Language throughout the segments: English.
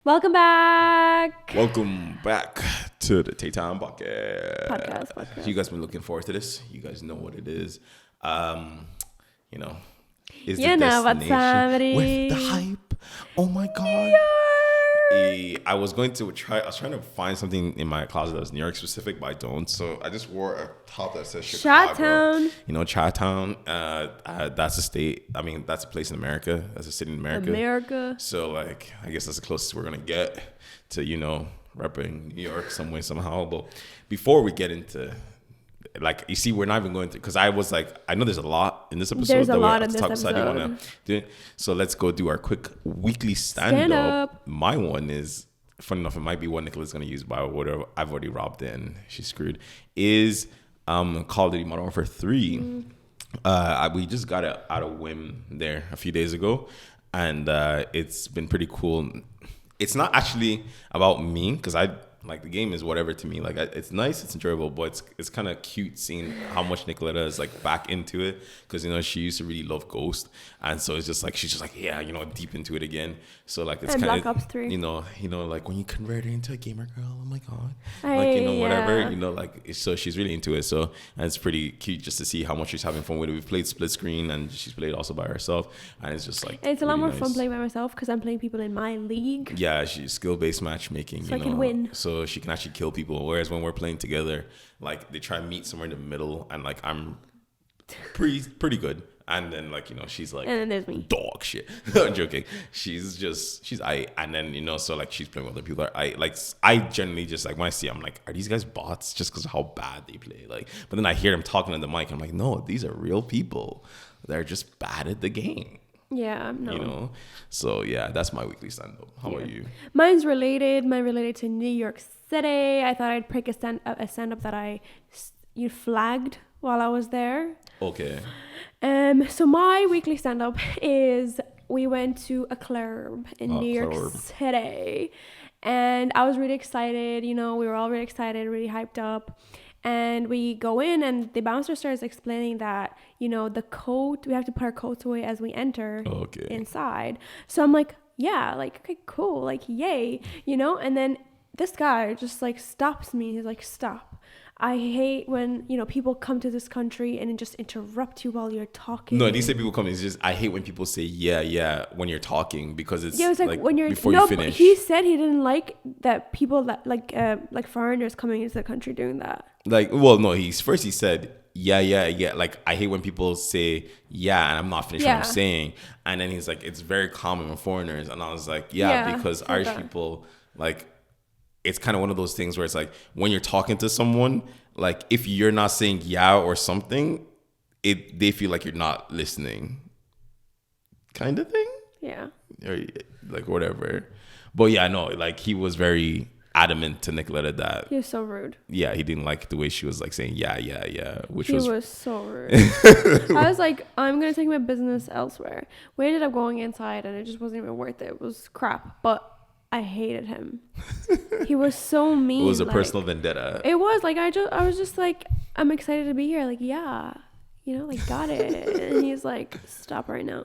Welcome back. Welcome back to the TAE Time Podcast. Podcast. You guys been looking forward to this? You guys know what it is. Is You the know what's destination happening. with the hype. Oh my god. I was trying to find something in my closet that was New York specific, but I don't. So I just wore a top that says Chicago. Chi-town. You know, Chi-town. That's a state. I mean, that's a place in America. That's a city in America. So, like, I guess that's the closest we're going to get to, repping New York some way, somehow. But before we get into, like, you see, we're not even going to, because I was like, I know there's a lot in this episode. There's a lot in this So I didn't want to do it. So let's go do our quick weekly stand-up. My one is, funny enough, it might be what Nicola's going to use, but whatever, I've already robbed it and she's screwed, is Call of Duty Modern Warfare 3. We just got it out of whim there a few days ago, and it's been pretty cool. It's not actually about me, because the game is whatever to me. Like, it's nice, it's enjoyable, but it's kind of cute seeing how much Nicoletta is like back into it, because she used to really love Ghost, and so it's just like she's just like deep into it again. So like it's kind of Black Ops 3. Like when you convert her into a gamer girl, oh my god, Yeah. whatever. So she's really into it. So, and it's pretty cute just to see how much she's having fun with it. We've played split screen, and she's played also by herself, and it's just like It's a lot really more fun nice. playing by myself because I'm playing people in my league. Yeah, she's skill-based matchmaking. So I can win. So she can actually kill people. Whereas when we're playing together, like, they try and meet somewhere in the middle, and like I'm pretty good. And then she's like, And then there's me. dog shit. I'm joking. She's and then so like she's playing with other people. I generally just like, when I see I'm like, are these guys bots just because of how bad they play? Like, but then I hear them talking on the mic. I'm like, no, these are real people. They're just bad at the game. Yeah, no. So yeah, that's my weekly stand-up. How about you? Mine's related. Mine related to New York City. I thought I'd pick a stand-up that you flagged while I was there. Okay. So my weekly stand-up is, we went to a club in New York City, and I was really excited. We were all really excited, really hyped up. And we go in, and the bouncer starts explaining that, the coat, we have to put our coats away as we enter inside. So I'm like, yeah, like, okay, cool, like, yay, and then this guy just like stops me. He's like, stop. I hate when, people come to this country and just interrupt you while you're talking. No, these say people come. It's just, I hate when people say yeah when you're talking, because it's like when you're before you finish. He said he didn't like that people that like foreigners coming into the country doing that. Like, well, no, he said yeah. Like, I hate when people say yeah and I'm not finished what I'm saying, and then he's like, it's very common with foreigners, and I was like, because Irish people, like, it's kind of one of those things where it's like, when you're talking to someone, like, if you're not saying yeah or something, they feel like you're not listening, kind of thing. Yeah. Or like whatever. But yeah, no, like, he was very adamant to Nicoletta that He was so rude. Yeah, he didn't like the way she was like saying yeah, which He was so rude. I was like, I'm gonna take my business elsewhere. We ended up going inside, and it just wasn't even worth it. It was crap, but I hated him. He was so mean. It was a personal vendetta. It was like, I was just like, I'm excited to be here. Like, yeah, like, got it. And he's like, stop right now.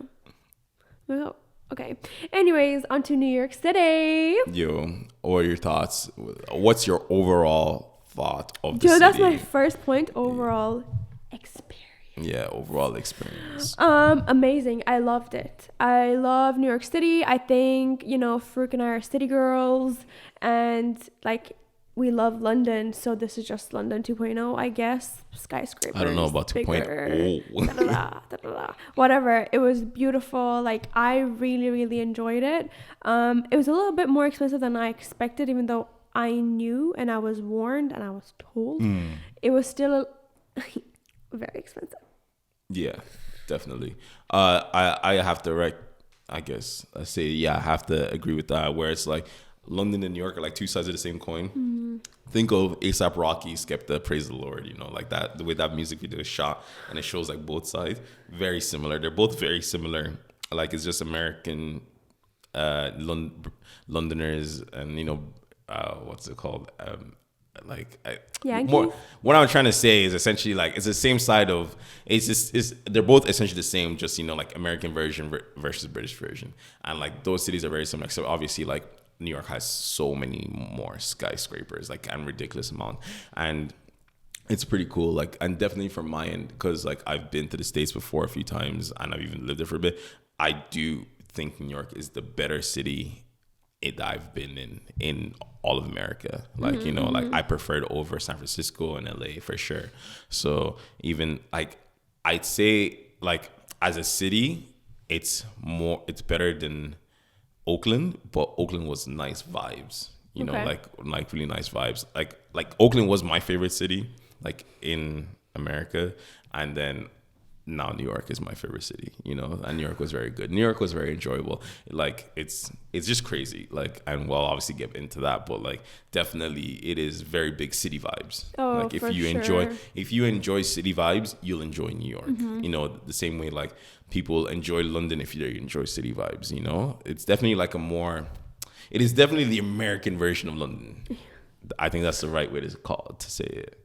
I'm like, oh, okay. Anyways, on to New York City. Yo, what are your thoughts? What's your overall thought of the city? That's my first point. Overall experience. Yeah, overall experience. Amazing. I loved it. I love New York City. I think, Farouk and I are city girls, and like, we love London, so this is just London 2.0, I guess. Skyscrapers. I don't know about 2.0. Whatever. It was beautiful. Like, I really, really enjoyed it. It was a little bit more expensive than I expected, even though I knew and I was warned and I was told. It was still very expensive. Yeah, definitely. I have to I have to agree with that, where it's like London and New York are like two sides of the same coin. Think of A$AP Rocky, Skepta, Praise the Lord, like that, the way that music video is shot, and it shows like both sides. Very similar. They're both very similar. Like, it's just American Londoners, and what's it called? What I'm trying to say is essentially, like, it's the same side of, they're both essentially the same, just like American version versus British version, and like those cities are very similar. So obviously, like, New York has so many more skyscrapers, like, and ridiculous amount. And it's pretty cool. Like, and definitely from my end, because like I've been to the States before a few times and I've even lived there for a bit. I do think New York is the better city that I've been in all of America. Like, you know, like I prefer it over San Francisco and LA for sure. So even like, I'd say like as a city, it's better than Oakland, but Oakland was nice vibes, you know, like really nice vibes. Like Oakland was my favorite city, like in America. And then now New York is my favorite city, you know, and New York was very good. New York was very enjoyable. Like it's just crazy. Like, and we'll obviously get into that, but like definitely it is very big city vibes. Oh, like if you enjoy city vibes, you'll enjoy New York. You know, the same way like people enjoy London if you enjoy city vibes, you know. It's definitely like it is definitely the American version of London. I think that's the right way to say it.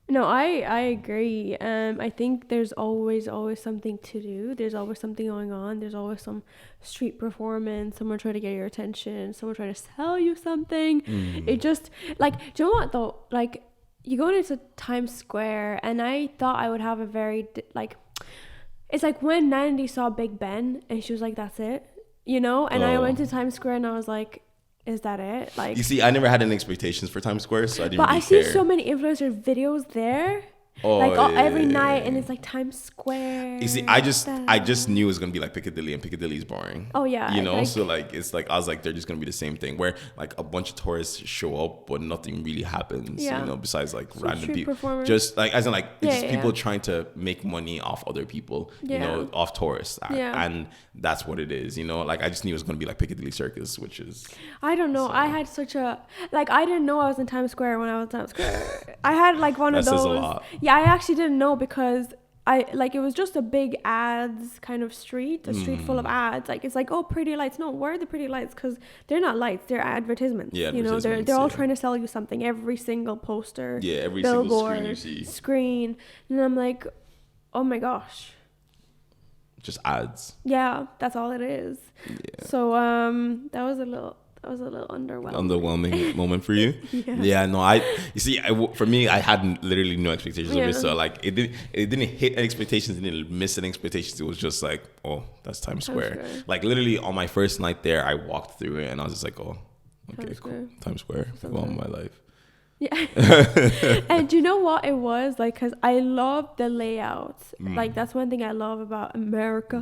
No, I agree. I think there's always something to do. There's always something going on. There's always some street performance, someone trying to get your attention, someone trying to sell you something. It just, like, do you know what though? Like, you go into Times Square, and I thought I would have a very, like, it's like when Nandi saw Big Ben, and she was like, that's it, you know? And I went to Times Square, and I was like, is that it? Like, you see, I never had any expectations for Times Square, so I didn't. But really I see so many influencer videos there, every night, and it's like Times Square. You see, I just knew it was gonna be like Piccadilly, and Piccadilly is boring. Oh yeah, you know. So like, it's like I was like, they're just gonna be the same thing, where like a bunch of tourists show up, but nothing really happens. Yeah. You know, besides like some random people, just like as in like it's just people trying to make money off other people. You know, off tourists. And that's what it is. You know, like I just knew it was gonna be like Piccadilly Circus, which is. I don't know. So. I had such a I didn't know I was in Times Square when I was in Times Square. I had like one of those. Says a lot. Yeah, I actually didn't know because it was just a big ads kind of street, a street full of ads. Like it's like, oh, pretty lights. No, where are the pretty lights? Because they're not lights, they're advertisements. Yeah, you know, they're all trying to sell you something. Every single poster, every billboard, single screen you see. Screen, and I'm like, oh my gosh. Just ads. Yeah, that's all it is. Yeah. So that was a little underwhelming moment for you. Yeah, no, for me, I had literally no expectations of it. So like it didn't hit expectations, it didn't miss any expectations. It was just like, oh, that's Times Square. Like literally on my first night there, I walked through it and I was just like, oh, okay, cool. Times Square for all my life. Yeah. And do you know what it was like? Because I love the layout. Like that's one thing I love about America.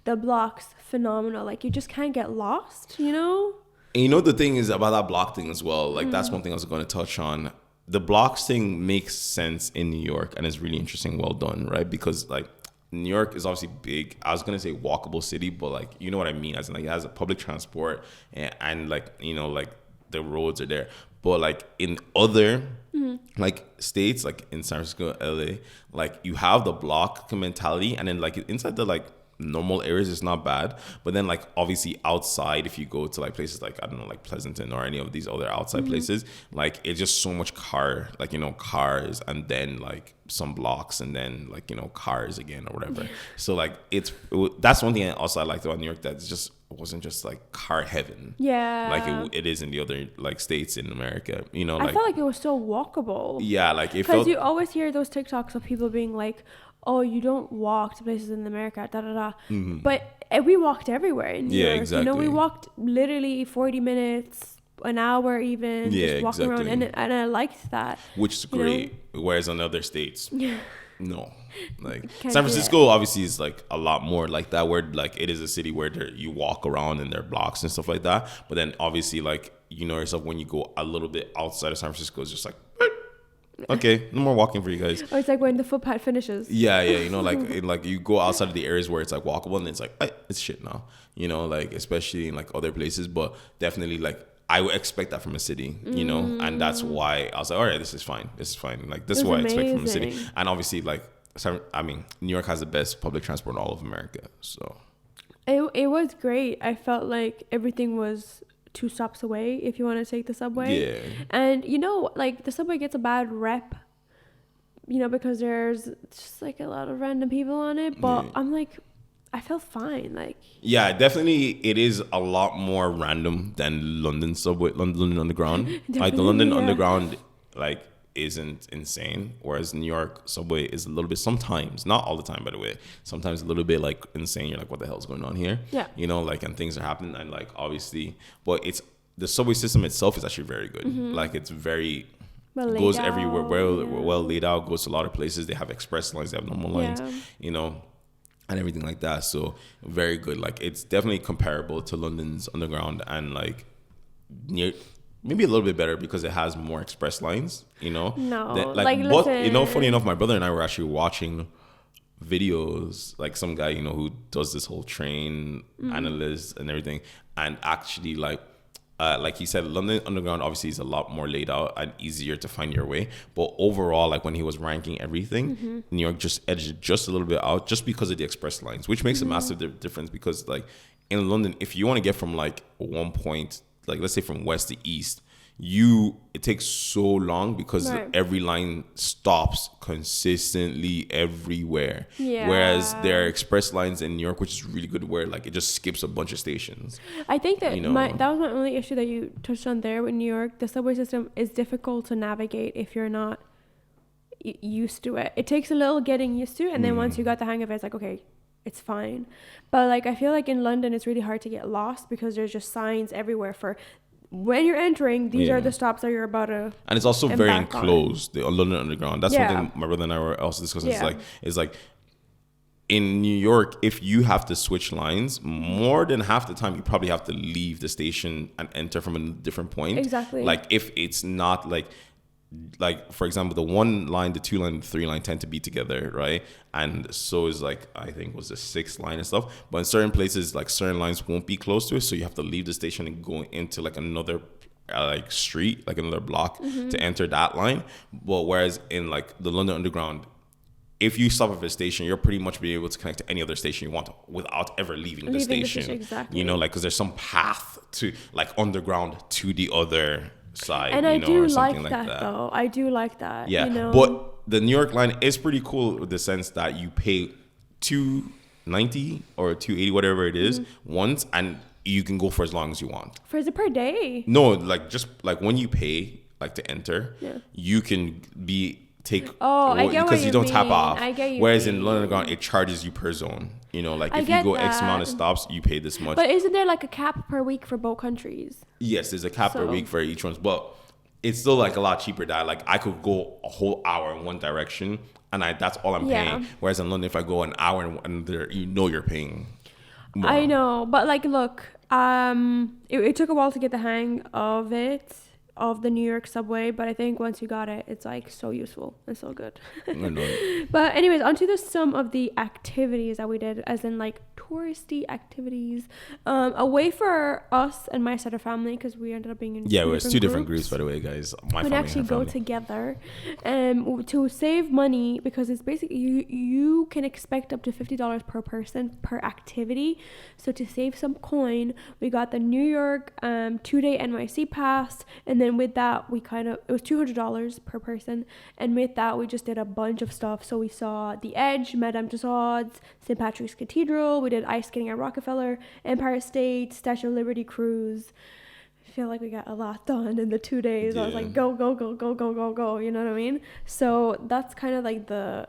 The blocks, phenomenal. Like you just can't get lost, you know. And you know the thing is about that block thing as well. Like that's one thing I was going to touch on. The blocks thing makes sense in New York, and it's really interesting. Well done, right? Because like New York is obviously big. I was gonna say walkable city, but like you know what I mean. As in like it has a public transport and like you know like the roads are there. But like in other like states, like in San Francisco, LA, like you have the block mentality, and then like inside the like normal areas it's not bad, but then like obviously outside, if you go to like places like I don't know like Pleasanton or any of these other outside places, like it's just so much cars and then like some blocks and then like you know cars again or whatever. So like that's one thing also I liked about New York, that it wasn't just like car heaven like it is in the other like states in America, you know. Like, I felt like it was so walkable. Yeah, like it because you always hear those TikToks of people being like, oh, you don't walk to places in America, but we walked everywhere in New York. Exactly. You know, we walked literally 40 minutes, an hour even, just walking around, and I liked that. Which is great, whereas in other states, no. Like San Francisco obviously is like a lot more like that, where like it is a city where you walk around in their blocks and stuff like that. But then obviously like, you know yourself, when you go a little bit outside of San Francisco, it's just like, okay, no more walking for you guys. Oh, it's like when the footpath finishes. Yeah, you know, like you go outside of the areas where it's like walkable, and it's like it's shit now, you know, like especially in like other places. But definitely like I would expect that from a city, you know, and that's why I was like, all right, this is fine, like this is what I expect from a city. And obviously like New York has the best public transport in all of America, so it was great. I felt like everything was 2 stops away if you want to take the subway. Yeah. And you know, like the subway gets a bad rep, you know, because there's just like a lot of random people on it. But I'm like, I felt fine. Like, yeah, definitely, it is a lot more random than London subway, London Underground. Like the London Underground, like isn't insane, whereas New York subway is a little bit sometimes, not all the time, by the way. Sometimes a little bit like insane. You're like, what the hell is going on here? Yeah, like, and things are happening, and like obviously, but it's the subway system itself is actually very good. Like it's very. Goes everywhere, well laid out, goes to a lot of places. They have express lines, they have normal lines, and everything like that. So very good. Like it's definitely comparable to London's Underground, and like near maybe a little bit better because it has more express lines, No, like but listen. funny enough, my brother and I were actually watching videos, like some guy, who does this whole train analyst and everything, and actually like he said, London Underground obviously is a lot more laid out and easier to find your way. But overall, like when he was ranking everything, New York just edged it just a little bit out just because of the express lines, which makes a massive difference because like in London, if you want to get from like one point, like let's say from west to east, it takes so long because every line stops consistently everywhere. Yeah. Whereas there are express lines in New York, which is really good, where like it just skips a bunch of stations. I think that that was my only issue that you touched on there with New York. The subway system is difficult to navigate if you're not used to it. It takes a little getting used to, and then once you got the hang of it, it's like, okay, it's fine. But like I feel like in London, it's really hard to get lost because there's just signs everywhere for when you're entering, these are the stops that you're about to. And it's also very enclosed, the London Underground. That's something my brother and I were also discussing. It's like in New York, if you have to switch lines, more than half the time, you probably have to leave the station and enter from a different point. Exactly. Like if it's not like for example, the 1 line, the 2 line, the 3 line tend to be together, right? And so is like, I think was the 6th line and stuff. But in certain places, like certain lines won't be close to it, so you have to leave the station and go into like another like street, like another block to enter that line. But whereas in like the London Underground, if you stop at a station, you're pretty much be able to connect to any other station you want without ever leaving the station. Exactly. Like because there's some path to like underground to the other side, and I do like that though. I do like that. Yeah, but the New York line is pretty cool with the sense that you pay $2.90 or $2.80, whatever it is, once, and you can go for as long as you want. For is it per day? No, like just like when you pay like to enter, you can take. I get because what you don't mean. tap off. I get you. Whereas in London Underground, it charges you per zone. Like if you go X amount of stops, you pay this much. But isn't there like a cap per week for both countries? Yes, there's a cap per week for each one, but it's still like a lot cheaper. That like I could go a whole hour in one direction, and that's all I'm paying. Whereas in London, if I go an hour and there, you're paying more. I know, but like, look, it took a while to get the hang of it. Of the New York subway, but I think once you got it, it's like so useful and so good. But anyways, onto some of the activities that we did, as in like touristy activities, away for us and my side of family, because we ended up being in it was 2 different groups, by the way, guys. My family actually go together to save money, because it's basically you can expect up to $50 per person per activity. So to save some coin, we got the New York 2-day NYC pass, and then with that it was $200 per person, and with that we just did a bunch of stuff. So we saw the Edge, Madame Tussauds, St. Patrick's Cathedral, we did ice skating at Rockefeller, Empire State, Statue of Liberty cruise. I feel like we got a lot done in the 2 days. I was like, go, you know what I mean? So that's kind of like the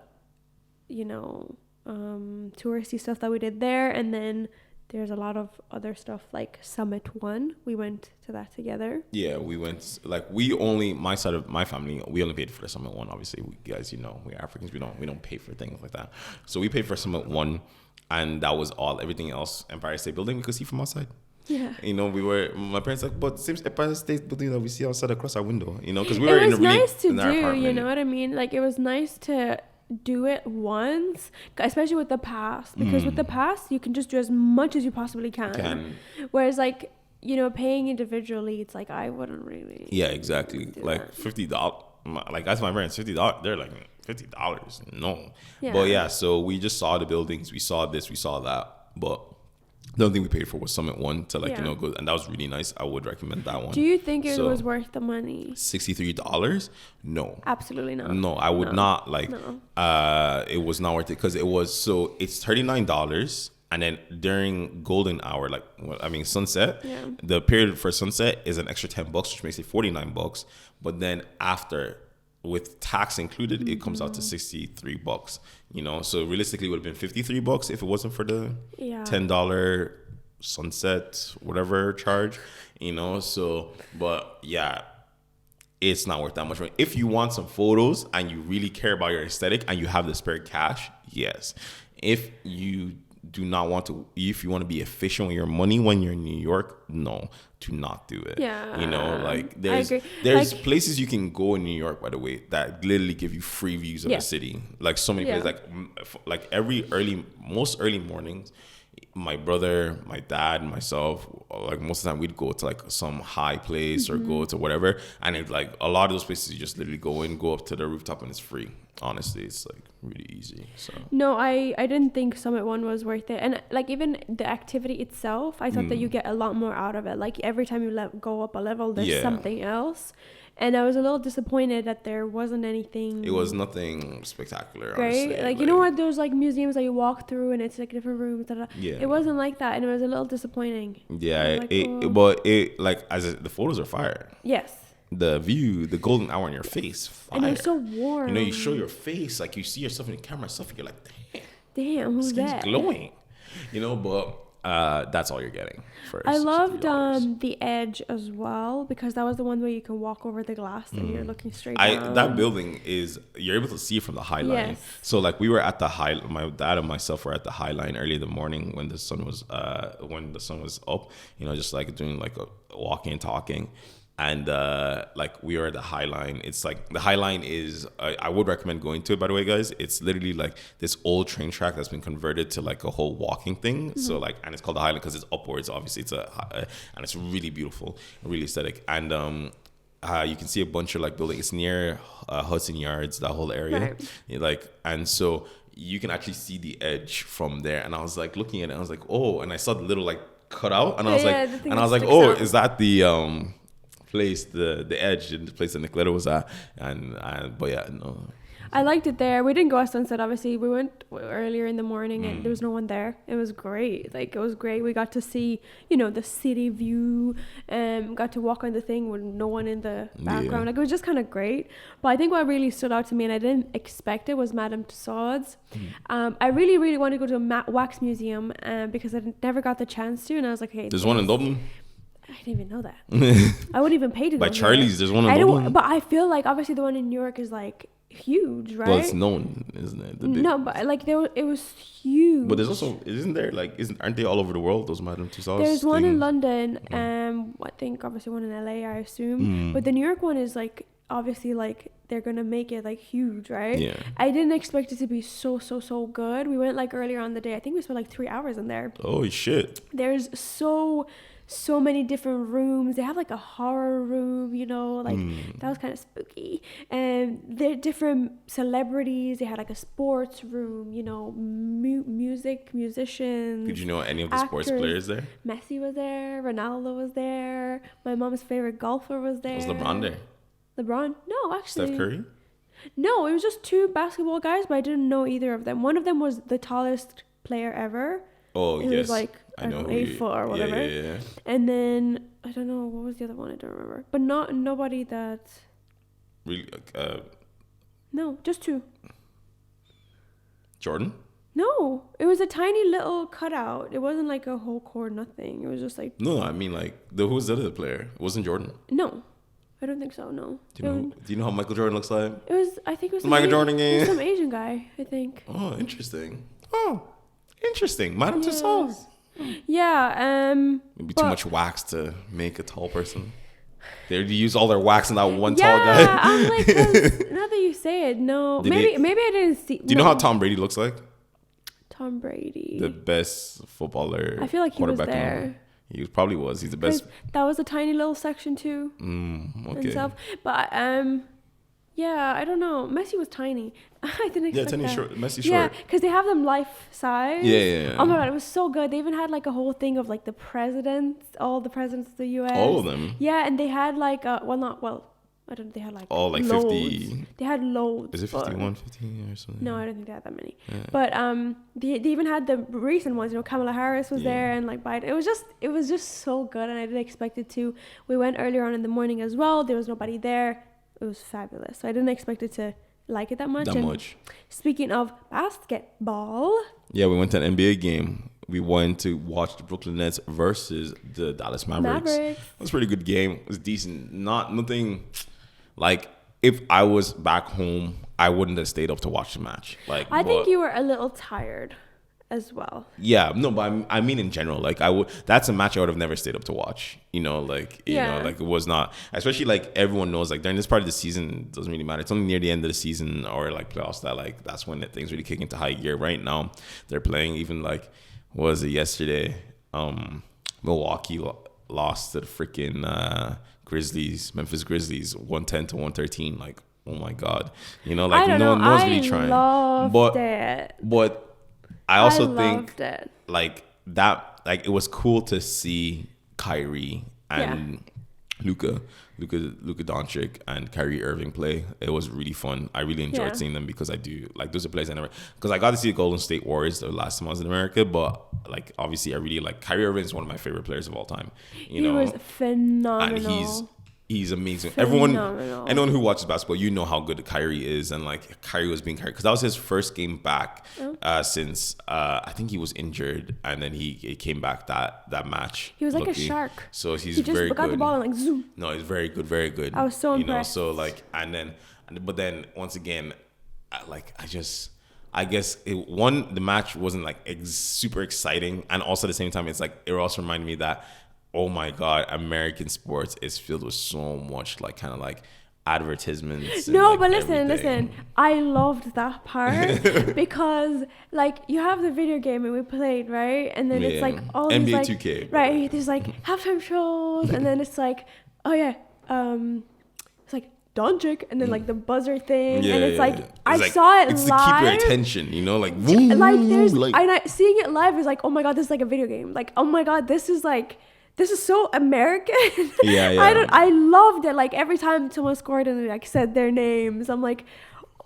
touristy stuff that we did there. And then there's a lot of other stuff like Summit 1. We went to that together. Yeah, we went, like, my side of my family, we only paid for the Summit 1. Obviously, guys, we're Africans. We don't pay for things like that. So we paid for Summit 1, and that was all. Everything else, Empire State Building, we could see from outside. Yeah. My parents like, but same Empire State Building that we see outside across our window, because we were in a really, nice to do, you know what I mean? Like, it was nice to do it once, especially with the pass, because with the pass you can just do as much as you possibly can. Whereas like paying individually, it's like I wouldn't really. Yeah, exactly. Like $50. Like that's my parents, $50. They're like $50. No. Yeah. But yeah, so we just saw the buildings. We saw this. We saw that. But the only thing we paid for was Summit 1 to go, and that was really nice. I would recommend that one. Do you think it was worth the money? $63? No. Absolutely not. No, I would not. Like, it was not worth it, because it's $39 And then during golden hour, sunset, the period for sunset is an extra $10, which makes it $49. But then after, with tax included, it comes out to $63. So realistically, it would have been $53 if it wasn't for the $10 sunset whatever charge. So, but yeah, it's not worth that much money. If you want some photos and you really care about your aesthetic and you have the spare cash, yes. If you do not want to, if you want to be efficient with your money when you're in New York, no, do not do it. Yeah. There's places you can go in New York, by the way, that literally give you free views of the city. Like so many places, like most early mornings, my brother, my dad, and myself, like most of the time we'd go to like some high place or go to whatever, and it's like a lot of those places you just literally go up to the rooftop and it's free. Honestly, it's like really easy. So no, I didn't think Summit One was worth it, and like even the activity itself, I thought that you get a lot more out of it. Like every time you go up a level, there's something else. And I was a little disappointed that there wasn't anything. It was nothing spectacular, great. Honestly. Like, you know what? Those like museums that you walk through and it's like different rooms. Yeah. It wasn't like that, and it was a little disappointing. Yeah, the photos are fire. Yes. The view, the golden hour on your face, fire. And it's so warm. You show your face, like you see yourself in the camera and stuff, and you're like, damn, who's that? Glowing. But that's all you're getting. I loved the Edge as well, because that was the one where you can walk over the glass and you're looking straight down. That building you're able to see it from the High Line. Yes. So like we were at the my dad and myself were at the High Line early in the morning when the sun was up, just like doing like a walking and talking. And like we were at the High Line. It's like the High Line is I would recommend going to it, by the way, guys. It's literally like this old train track that's been converted to like a whole walking thing. So like, and it's called the High Line because it's upwards. Obviously, and it's really beautiful, really aesthetic. And you can see a bunch of like buildings. It's near Hudson Yards, that whole area. Right. And so you can actually see the Edge from there. And I was like looking at it. And I was like, oh, and I saw the little like cutout, and I was like, oh, is that the place, the Edge, the place that Nicoletta was at, but yeah, no. I liked it there. We didn't go at sunset, obviously. We went earlier in the morning and there was no one there. It was great. Like, it was great. We got to see, the city view, got to walk on the thing with no one in the background. Like, it was just kind of great. But I think what really stood out to me, and I didn't expect it, was Madame Tussauds. I really, really wanted to go to a wax museum because I never got the chance to, and I was like, hey, there's one in Dublin. I didn't even know that. I wouldn't even pay to go by Charlie's. There's one in Dublin. But I feel like obviously the one in New York is like huge, right? Well, it's known, isn't it? No, but like it was huge. But there's also, isn't there like, aren't they all over the world, those Madame Tussauds? There's one in London. I think obviously one in LA, I assume. But the New York one is like obviously like they're gonna make it like huge, right? Yeah. I didn't expect it to be so good. We went like earlier on the day. I think we spent like 3 hours in there. Oh shit! There's so many different rooms. They have like a horror room, that was kind of spooky. And they're different celebrities. They had like a sports room, musicians. Did you know any of the actors. Sports players there? Messi was there. Ronaldo was there. My mom's favorite golfer was there. Was LeBron there? LeBron? No, actually. Steph Curry? No, it was just two basketball guys, but I didn't know either of them. One of them was the tallest player ever. Oh, it yes. was like, I don't know, 8 foot or whatever. Yeah. And then, I don't know, what was the other one? I don't remember. But nobody that... Really? No, just two. Jordan? No, it was a tiny little cutout. It wasn't like a whole core, nothing. It was just like... No, I mean like, who was the other player? It wasn't Jordan? No, I don't think so, no. Do you know how Michael Jordan looks like? I think it was... Michael Jordan game? It was some Asian guy, I think. Oh, interesting. Madame Tussauds. Yeah, Maybe too much wax to make a tall person. They use all their wax on that one tall guy. Yeah, I'm like, now that you say it, no. Maybe I didn't see. Do you know how Tom Brady looks like? Tom Brady. The best footballer. I feel like he was there. He probably was. He's the best. That was a tiny little section too. Okay. And stuff. But yeah, I don't know. Messi was tiny. I didn't expect that. Short. Messi short. Yeah, because they have them life size. Yeah. Oh my god, it was so good. They even had like a whole thing of like the presidents, all the presidents of the U.S. All of them. Yeah, and they had like I don't know, they had like like loads. 50. They had loads. Is it 51, 15 or something? No, I don't think they had that many. Yeah. But they even had the recent ones. You know, Kamala Harris was there, and like Biden. It was just so good, and I didn't expect it to. We went earlier on in the morning as well. There was nobody there. It was fabulous. So I didn't expect it to like it that much. Speaking of basketball. Yeah, we went to an NBA game. We went to watch the Brooklyn Nets versus the Dallas Mavericks. It was a pretty good game. It was decent. Nothing like if I was back home, I wouldn't have stayed up to watch the match. I think you were a little tired as well. Yeah, no, but I mean in general, like that's a match I would have never stayed up to watch. You know, like you know, like it was not, especially like everyone knows, like during this part of the season, it doesn't really matter. It's only near the end of the season or like playoffs that's when things really kick into high gear. Right now, they're playing even like. What was it yesterday? Milwaukee lost to the freaking Memphis Grizzlies, 110 to 113. Like, oh my God, you know, like no one's really trying. But I also think like that, like it was cool to see Kyrie and Luka Doncic and Kyrie Irving play. It was really fun. I really enjoyed seeing them because I do like those are players I never, because I got to see the Golden State Warriors the last time I was in America, but like obviously I really like Kyrie Irving is one of my favorite players of all time. You know, he was phenomenal. And he's amazing. Anyone who watches basketball, you know how good Kyrie is, and like Kyrie was being Kyrie because that was his first game back since I think he was injured, and then he came back that match. He was like a shark. So he just very got good. the ball and like zoom. No, he's very good, very good. I was so impressed. You know, so like but then once again, I guess the match wasn't like super exciting, and also at the same time, it's like it also reminded me that. Oh my God, American sports is filled with so much like kind of like advertisements. No, but listen. I loved that part because like you have the video game and we played, right? And then it's like all NBA these like 2K, right? There's like halftime shows, and then it's like it's like Doncic, and then like the buzzer thing, and it's like I saw it it's live. To keep your attention, you know, like boom, seeing it live is like, oh my God, this is like a video game. Like, oh my God, this is so American. I loved it. Like every time someone scored and they like said their names, I'm like,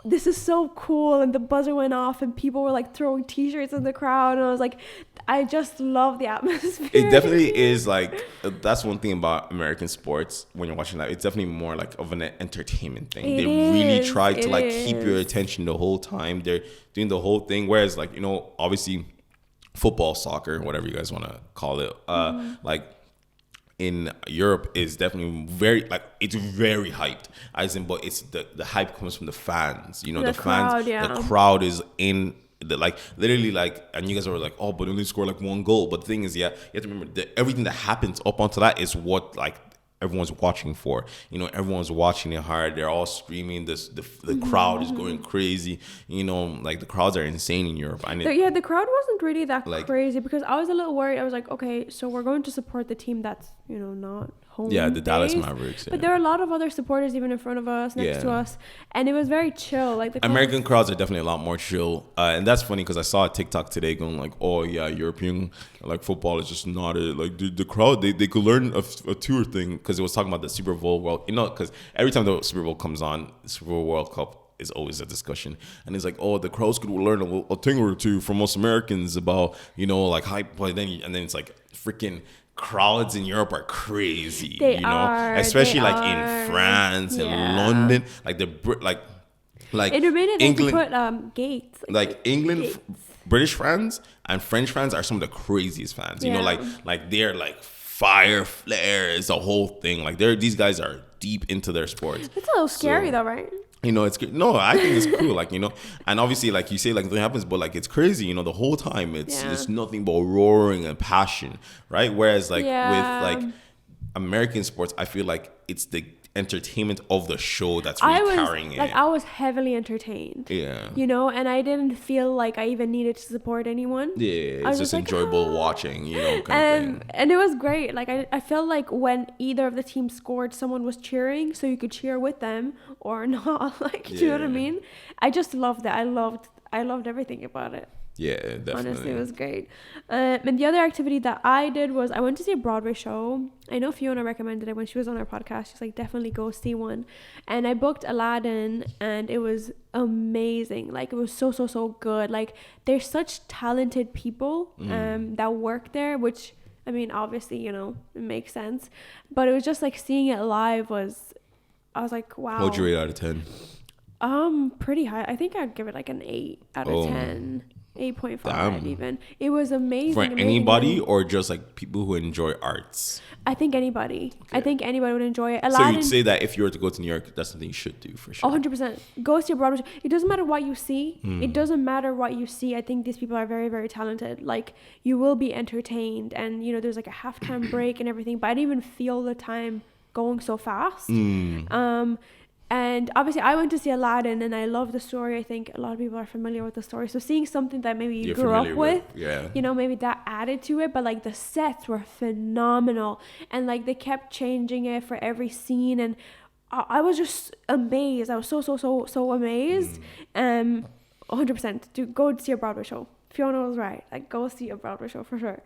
this is so cool. And the buzzer went off and people were like throwing t-shirts in the crowd, and I was like, I just love the atmosphere. It definitely is like, that's one thing about American sports when you're watching that. It's definitely more like of an entertainment thing. They really try to like keep your attention the whole time. They're doing the whole thing. Whereas like, you know, obviously football, soccer, whatever you guys want to call it, like in Europe is definitely it's very hyped. But it's the hype comes from the fans. You know, the fans, the crowd is in the like literally like, and you guys are like, oh, but only score like one goal. But the thing is, you have to remember that everything that happens up onto that is what like everyone's watching for. You know, everyone's watching it hard. They're all screaming. The crowd is going crazy. You know, like the crowds are insane in Europe. The crowd wasn't really that crazy because I was a little worried. I was like, okay, so we're going to support the team that's, you know, not home. Yeah, the Dallas Mavericks. But there are a lot of other supporters even in front of us, next to us, and it was very chill. Like the American crowds are definitely a lot more chill, and that's funny because I saw a TikTok today going like, oh yeah, European like football is just not it. Like the crowd, they could learn a tour thing because it was talking about the Super Bowl world, you know, because every time the Super Bowl comes on, the Super Bowl World Cup is always a discussion, and it's like, oh, the crowds could learn a thing or two from us Americans about, you know, like hype, and then it's like freaking crowds in Europe are crazy, especially like in France and London, like in a minute England, they put gates like England gates. British fans and French fans are some of the craziest fans, you know, like they're like fire flares, the whole thing, like these guys are deep into their sports. It's a little scary though, right? You know, it's good. No, I think it's cool. Like, you know, and obviously, like you say, like nothing happens, but like it's crazy. You know, the whole time it's nothing but roaring and passion, right? Whereas like with like American sports, I feel like it's the entertainment of the show that's really carrying it. Like I was heavily entertained. Yeah. You know, and I didn't feel like I even needed to support anyone. Yeah, it's just enjoyable watching, you know, kind of thing. And it was great. Like I felt like when either of the teams scored, someone was cheering, so you could cheer with them or not. Like, do you know what I mean? I just loved it. I loved everything about it. Yeah, definitely. Honestly, it was great. And the other activity that I did was I went to see a Broadway show. I know Fiona recommended it when she was on our podcast. She's like, definitely go see one. And I booked Aladdin, and it was amazing. Like, it was so good. Like, there's such talented people that work there, which, I mean, obviously, you know, it makes sense. But it was just like seeing it live I was like, wow. What'd you rate out of 10? Pretty high. I think I'd give it like an 8 out of 10. 8.5 even. It was amazing. For anybody or just like people who enjoy arts? I think anybody. Okay. I think anybody would enjoy it. Aladdin, so you'd say that if you were to go to New York, that's something you should do for sure. 100%. Go see a Broadway show. It doesn't matter what you see. It doesn't matter what you see. I think these people are very, very talented. Like, you will be entertained, and you know, there's like a halftime break and everything, but I didn't even feel the time going so fast. And obviously I went to see Aladdin, and I love the story. I think a lot of people are familiar with the story. So seeing something that maybe you grew up with, you know, maybe that added to it. But like the sets were phenomenal, and like they kept changing it for every scene, and I was just amazed. I was so amazed. 100%. Go see a Broadway show. Fiona was right. Like, go see a Broadway show for sure.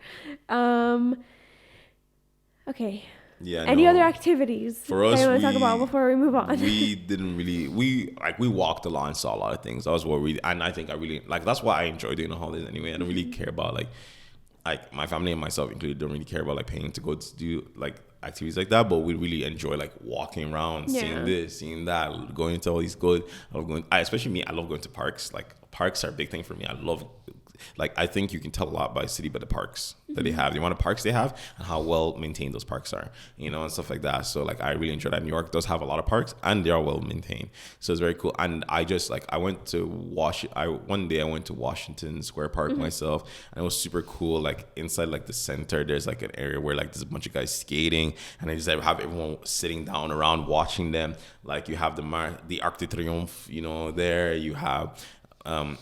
Okay. Yeah. Any other activities for us, that you want to talk about before we move on? We didn't really. We walked a lot and saw a lot of things. That was what we. And I think I really like. That's why I enjoy doing the holidays anyway. I don't really care about like my family and myself included don't really care about like paying to go to do like activities like that. But we really enjoy like walking around, seeing this, seeing that, going to all these good. Especially me. I love going to parks. Like, parks are a big thing for me. I love. Like, I think you can tell a lot by city by the parks that they have, the amount of parks they have, and how well maintained those parks are, you know, and stuff like that. So like, I really enjoy that. New York does have a lot of parks, and they are well maintained, so it's very cool. And I just like, one day I went to Washington Square Park myself, and it was super cool. Like, inside like the center, there's like an area where like there's a bunch of guys skating, and I just have everyone sitting down around watching them. Like, you have the Arc de Triomphe, you know, there you have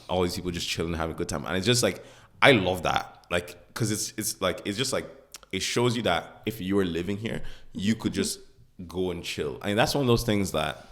all these people just chilling, having a good time. And it's just like, I love that. Like, cause it's just like, it shows you that if you were living here, you could just go and chill. I mean, that's one of those things that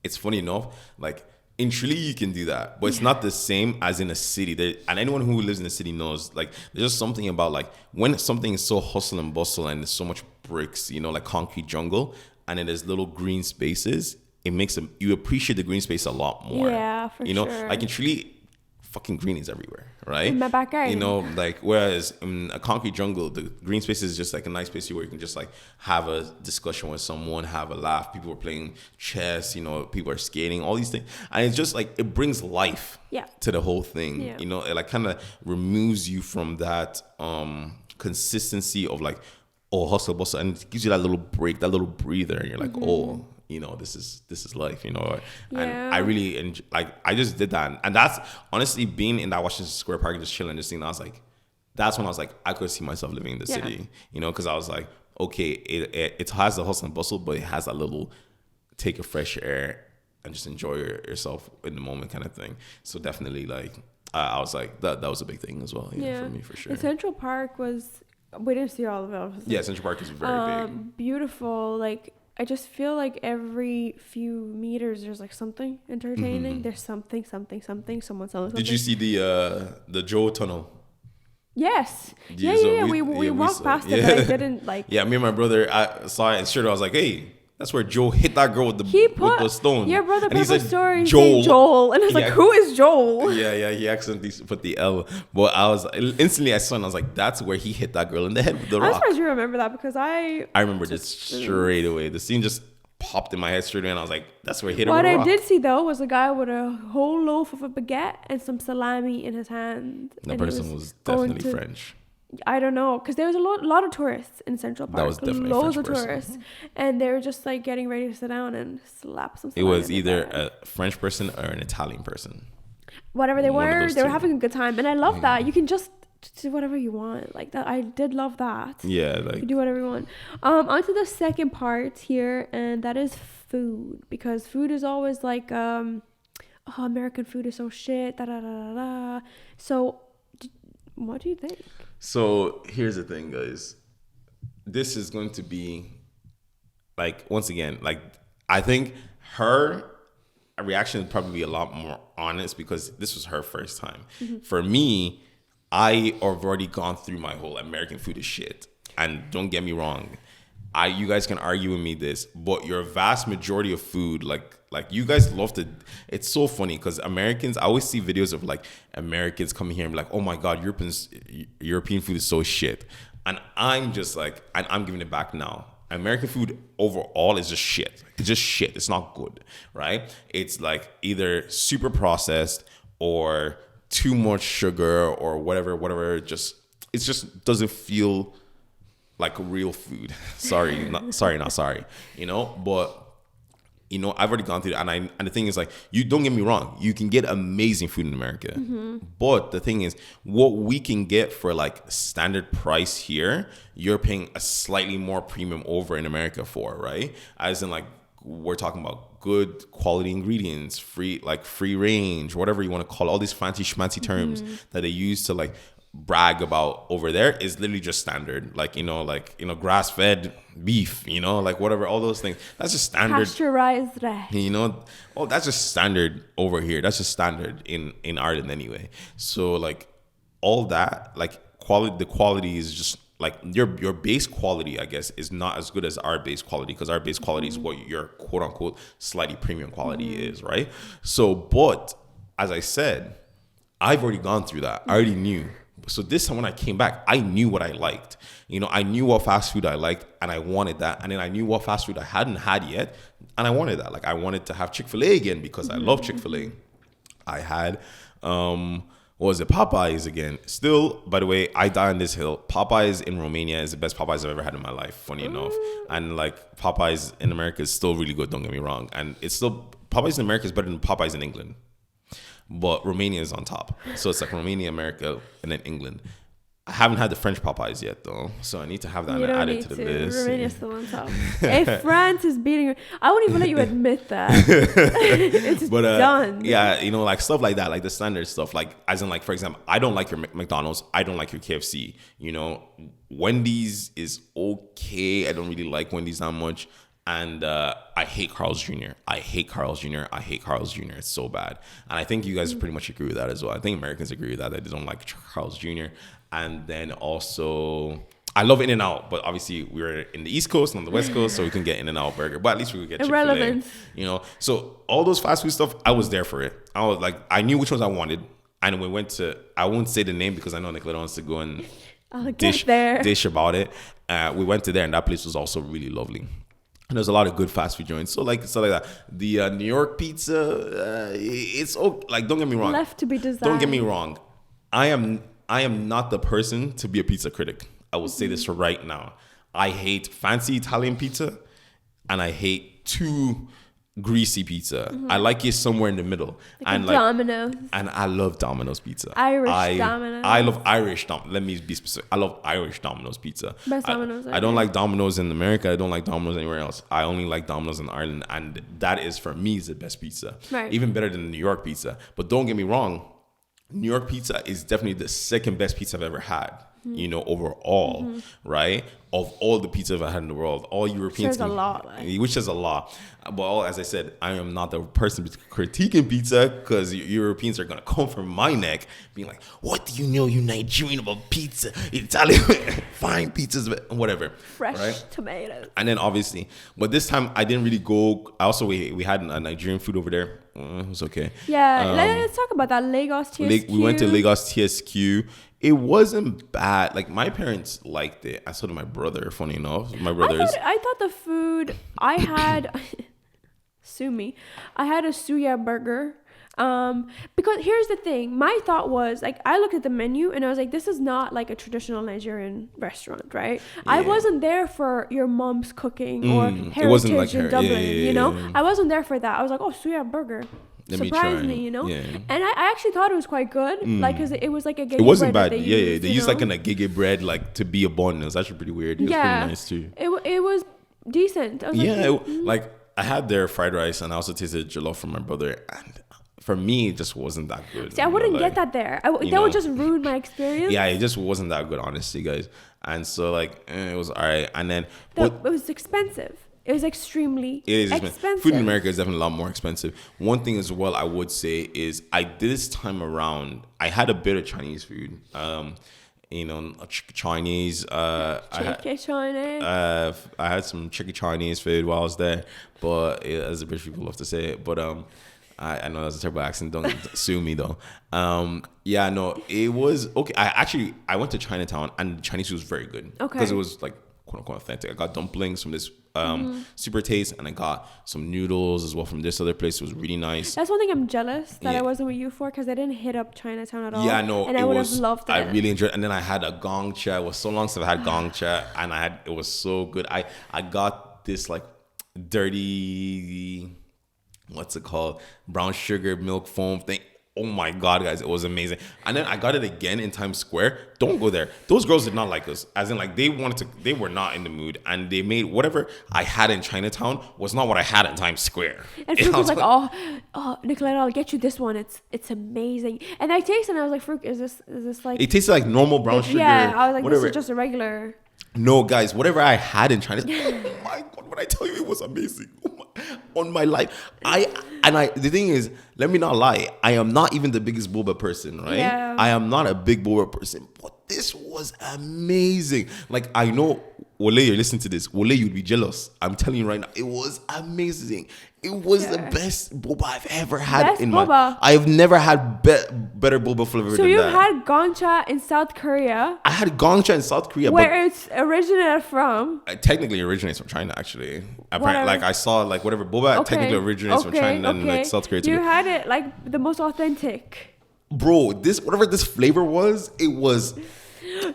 it's funny enough, like in Chile, you can do that, but it's not the same as in a city. And anyone who lives in a city knows, like, there's just something about like when something is so hustle and bustle and there's so much bricks, you know, like concrete jungle, and then there's little green spaces, it makes you appreciate the green space a lot more. Yeah, for sure. You know, like in Chile, fucking green is everywhere, right? In my backyard. You know, like, whereas in a concrete jungle, the green space is just like a nice place where you can just like have a discussion with someone, have a laugh. People are playing chess, you know, people are skating, all these things. And it's just like, it brings life to the whole thing. Yeah. You know, it like kind of removes you from that consistency of like, oh, hustle, bustle, and it gives you that little break, that little breather, and you're like, oh, you know, this is life, you know. And I really enjoy, like, I just did that, and that's honestly, being in that Washington Square Park and just chilling, just seeing, I was like, that's when I was like, I could see myself living in the city, you know, because I was like, okay, it has the hustle and bustle, but it has that little take a fresh air and just enjoy yourself in the moment kind of thing. So definitely, like, I was like, that was a big thing as well, for me, for sure. And Central Park was, we didn't see all of it, obviously. Yeah, Central Park is very big. Beautiful, like, I just feel like every few meters there's like something entertaining. There's something, someone selling something. Did you see the Joe Tunnel? Yes. Yeah. We walked past it, but I didn't like. Yeah, me and my brother, I saw it and sure I was like, hey, that's where Joel hit that girl with the stone. Your brother put a story Joel. And I was like, who is Joel? Yeah, he accidentally put the L. But instantly I saw it and I was like, that's where he hit that girl in the head with the rock. I'm surprised you remember that, because I remember this straight away. The scene just popped in my head straight away, and I was like, that's where he hit her with the rock. What I did see, though, was a guy with a whole loaf of a baguette and some salami in his hand. The person was definitely French. I don't know, because there was a lot of tourists in Central Park. That was definitely loads of tourists, and they were just like getting ready to sit down and slap some. It was either a French person or an Italian person. Whatever they were having a good time, and I love that. You can just do whatever you want, like that. I did love that. Yeah, like, you do whatever you want. On to the second part here, and that is food, because food is always like, American food is so shit. So, what do you think? So here's the thing, guys. This is going to be like, once again, like, I think her reaction would probably be a lot more honest because this was her first time. For me, I have already gone through my whole American food is shit. And don't get me wrong, you guys can argue with me this, but your vast majority of food, like you guys love to. It's so funny because Americans, I always see videos of like Americans coming here and be like, oh my God, European food is so shit. And I'm just like, and I'm giving it back now. American food overall is just shit. It's just shit. It's not good, right? It's like either super processed or too much sugar or whatever. It just doesn't feel like real food. Not sorry. But I've already gone through it, and the thing is, like, you don't get me wrong, you can get amazing food in America, but the thing is, what we can get for like standard price here, you're paying a slightly more premium over in America for, right? As in, like, we're talking about good quality ingredients, free range, whatever you want to call it, all these fancy schmancy terms that they use to like brag about over there is literally just standard, grass fed beef, like whatever, all those things, that's just standard. Pasteurized, that's just standard over here. That's just standard in Ireland anyway. So like all that, like the quality is just like your base quality, I guess, is not as good as our base quality, because our base quality is what your quote unquote slightly premium quality is, right? So, but as I said, I've already gone through that. I already knew. So this time when I came back, I knew what I liked. I knew what fast food I liked, and I wanted that. And then I knew what fast food I hadn't had yet, and I wanted that. Like, I wanted to have Chick-fil-A again because I love Chick-fil-A. I had, Popeyes again. Still, by the way, I die on this hill. Popeyes in Romania is the best Popeyes I've ever had in my life, funny enough. And like Popeyes in America is still really good, don't get me wrong. And it's still, Popeyes in America is better than Popeyes in England. But Romania is on top. So it's like Romania, America, and then England. I haven't had the French Popeyes yet, though. So I need to have that and add it to the list. Romania's still on top. If France is beating... I won't even let you admit that. It's done. Yeah, like stuff like that, like the standard stuff. Like, as in, like, for example, I don't like your McDonald's. I don't like your KFC. Wendy's is okay. I don't really like Wendy's that much. And I hate Carl's Jr. It's so bad. And I think you guys pretty much agree with that as well. I think Americans agree with that. They don't like Carl's Jr. And then also, I love In-N-Out. But obviously, we're in the East Coast and on the West Coast, so we can get In-N-Out burger. But at least we could get Chick-fil-A. So all those fast food stuff, I was there for it. I was like, I knew which ones I wanted. And we went to, I won't say the name because I know Nicoletta wants to go and dish about it. We went to there, and that place was also really lovely. And there's a lot of good fast food joints. So like stuff like that. The New York pizza, it's okay. Like, don't get me wrong. Left to be desired. Don't get me wrong. I am not the person to be a pizza critic. I will say this right now. I hate fancy Italian pizza, and I hate too greasy pizza. I like it somewhere in the middle. Like Domino's. And I love Domino's pizza. Domino's. I love Irish Domino's. Let me be specific. I love Irish Domino's pizza. Best Domino's. I don't like Domino's in America. I don't like Domino's anywhere else. I only like Domino's in Ireland. And that is, for me, is the best pizza. Right. Even better than New York pizza. But don't get me wrong. New York pizza is definitely the second best pizza I've ever had. Overall, right? Of all the pizzas I've had in the world, all Europeans, which is a lot. But as I said, I am not the person critiquing pizza, because Europeans are gonna come from my neck, being like, "What do you know, you Nigerian, about pizza? Italian, fine pizzas, whatever." Fresh tomatoes. And then obviously, but this time I didn't really go. Also, we had a Nigerian food over there. It was okay. Yeah, let's talk about that. Lagos TSQ. We went to Lagos TSQ. It wasn't bad. Like, my parents liked it. I saw to my brother, funny enough. My brothers. I thought the food I had, sue me. I had a suya burger. Because here's the thing. My thought was, like, I looked at the menu and I was like, this is not like a traditional Nigerian restaurant, right? Yeah. I wasn't there for your mom's cooking or heritage in Dublin, I wasn't there for that. I was like, oh, suya burger. Surprised me, Yeah. And I actually thought it was quite good, like, because it was like a gege It wasn't bread bad. They used like an agege bread, like, to be a bun. It was actually pretty weird. It was pretty nice too. It was decent. I was I had their fried rice, and I also tasted jollof from my brother, and for me, it just wasn't that good. See, I wouldn't get that there. That would just ruin my experience. Yeah, it just wasn't that good, honestly, guys. And so, like, it was all right. And then it was expensive. It was extremely expensive. Food in America is definitely a lot more expensive. One thing as well I would say is this time around, I had a bit of Chinese food. Chinese. I had some tricky Chinese food while I was there, but as the British people love to say it. But I know that's a terrible accent. Don't sue me though. It was okay. I went to Chinatown and Chinese food was very good. Okay. Because it was like quote unquote authentic. I got dumplings from this Super Taste, and I got some noodles as well from this other place. It was really nice. That's one thing I'm jealous that I wasn't with you for, because I didn't hit up Chinatown at all. Yeah, no, and I would have loved it. I really enjoyed it. And then I had a gong cha. It was so long since I had gong cha, and it was so good. I got this like dirty, what's it called, brown sugar milk foam thing. Oh my God, guys, it was amazing. And then I got it again in Times Square. Don't go there. Those girls did not like us. As in, like, they were not in the mood. And they made whatever I had in Chinatown was not what I had in Times Square. And Fruit was like, oh, Nicoletta, I'll get you this one. It's amazing. And I tasted it and I was like, Fruit, is this like... It tasted like normal brown sugar. Yeah, I was like, whatever. This is just a regular... No, guys, whatever I had in Chinatown, oh my God, when I tell you it was amazing. On my life. The thing is, let me not lie, I am not even the biggest boba person, right? Yeah. I am not a big boba person, but this was amazing. Like, I know, Wole, you're listening to this. Wole, you'd be jealous. I'm telling you right now, it was amazing. It was the best boba I've ever had I've never had better boba flavor than that. So you had gongcha in South Korea. I had gongcha in South Korea. Where it's originated from. It technically originates from China, actually. Apparently, like, I saw, like, whatever boba technically originates from China and like South Korea. You had it like the most authentic. Bro, whatever this flavor was, it was...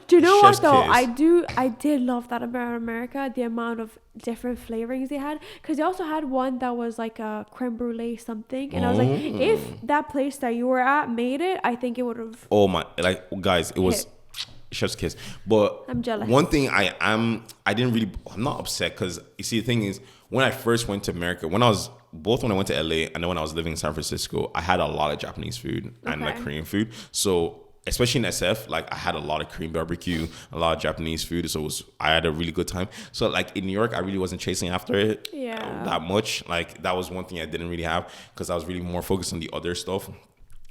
Do you know what though? I did love that about America, the amount of different flavorings they had, because they also had one that was like a creme brulee something, and I was like, if that place that you were at made it, I think it would have. Oh my, like, guys, it was chef's kiss. But I'm jealous. One thing I'm not upset, because you see, the thing is, when I first went to America, when I went to LA and then when I was living in San Francisco, I had a lot of Japanese food and like Korean food. So especially in SF, like, I had a lot of Korean barbecue, a lot of Japanese food, so I had a really good time. So like in New York, I really wasn't chasing after it that much. Like, that was one thing I didn't really have, because I was really more focused on the other stuff,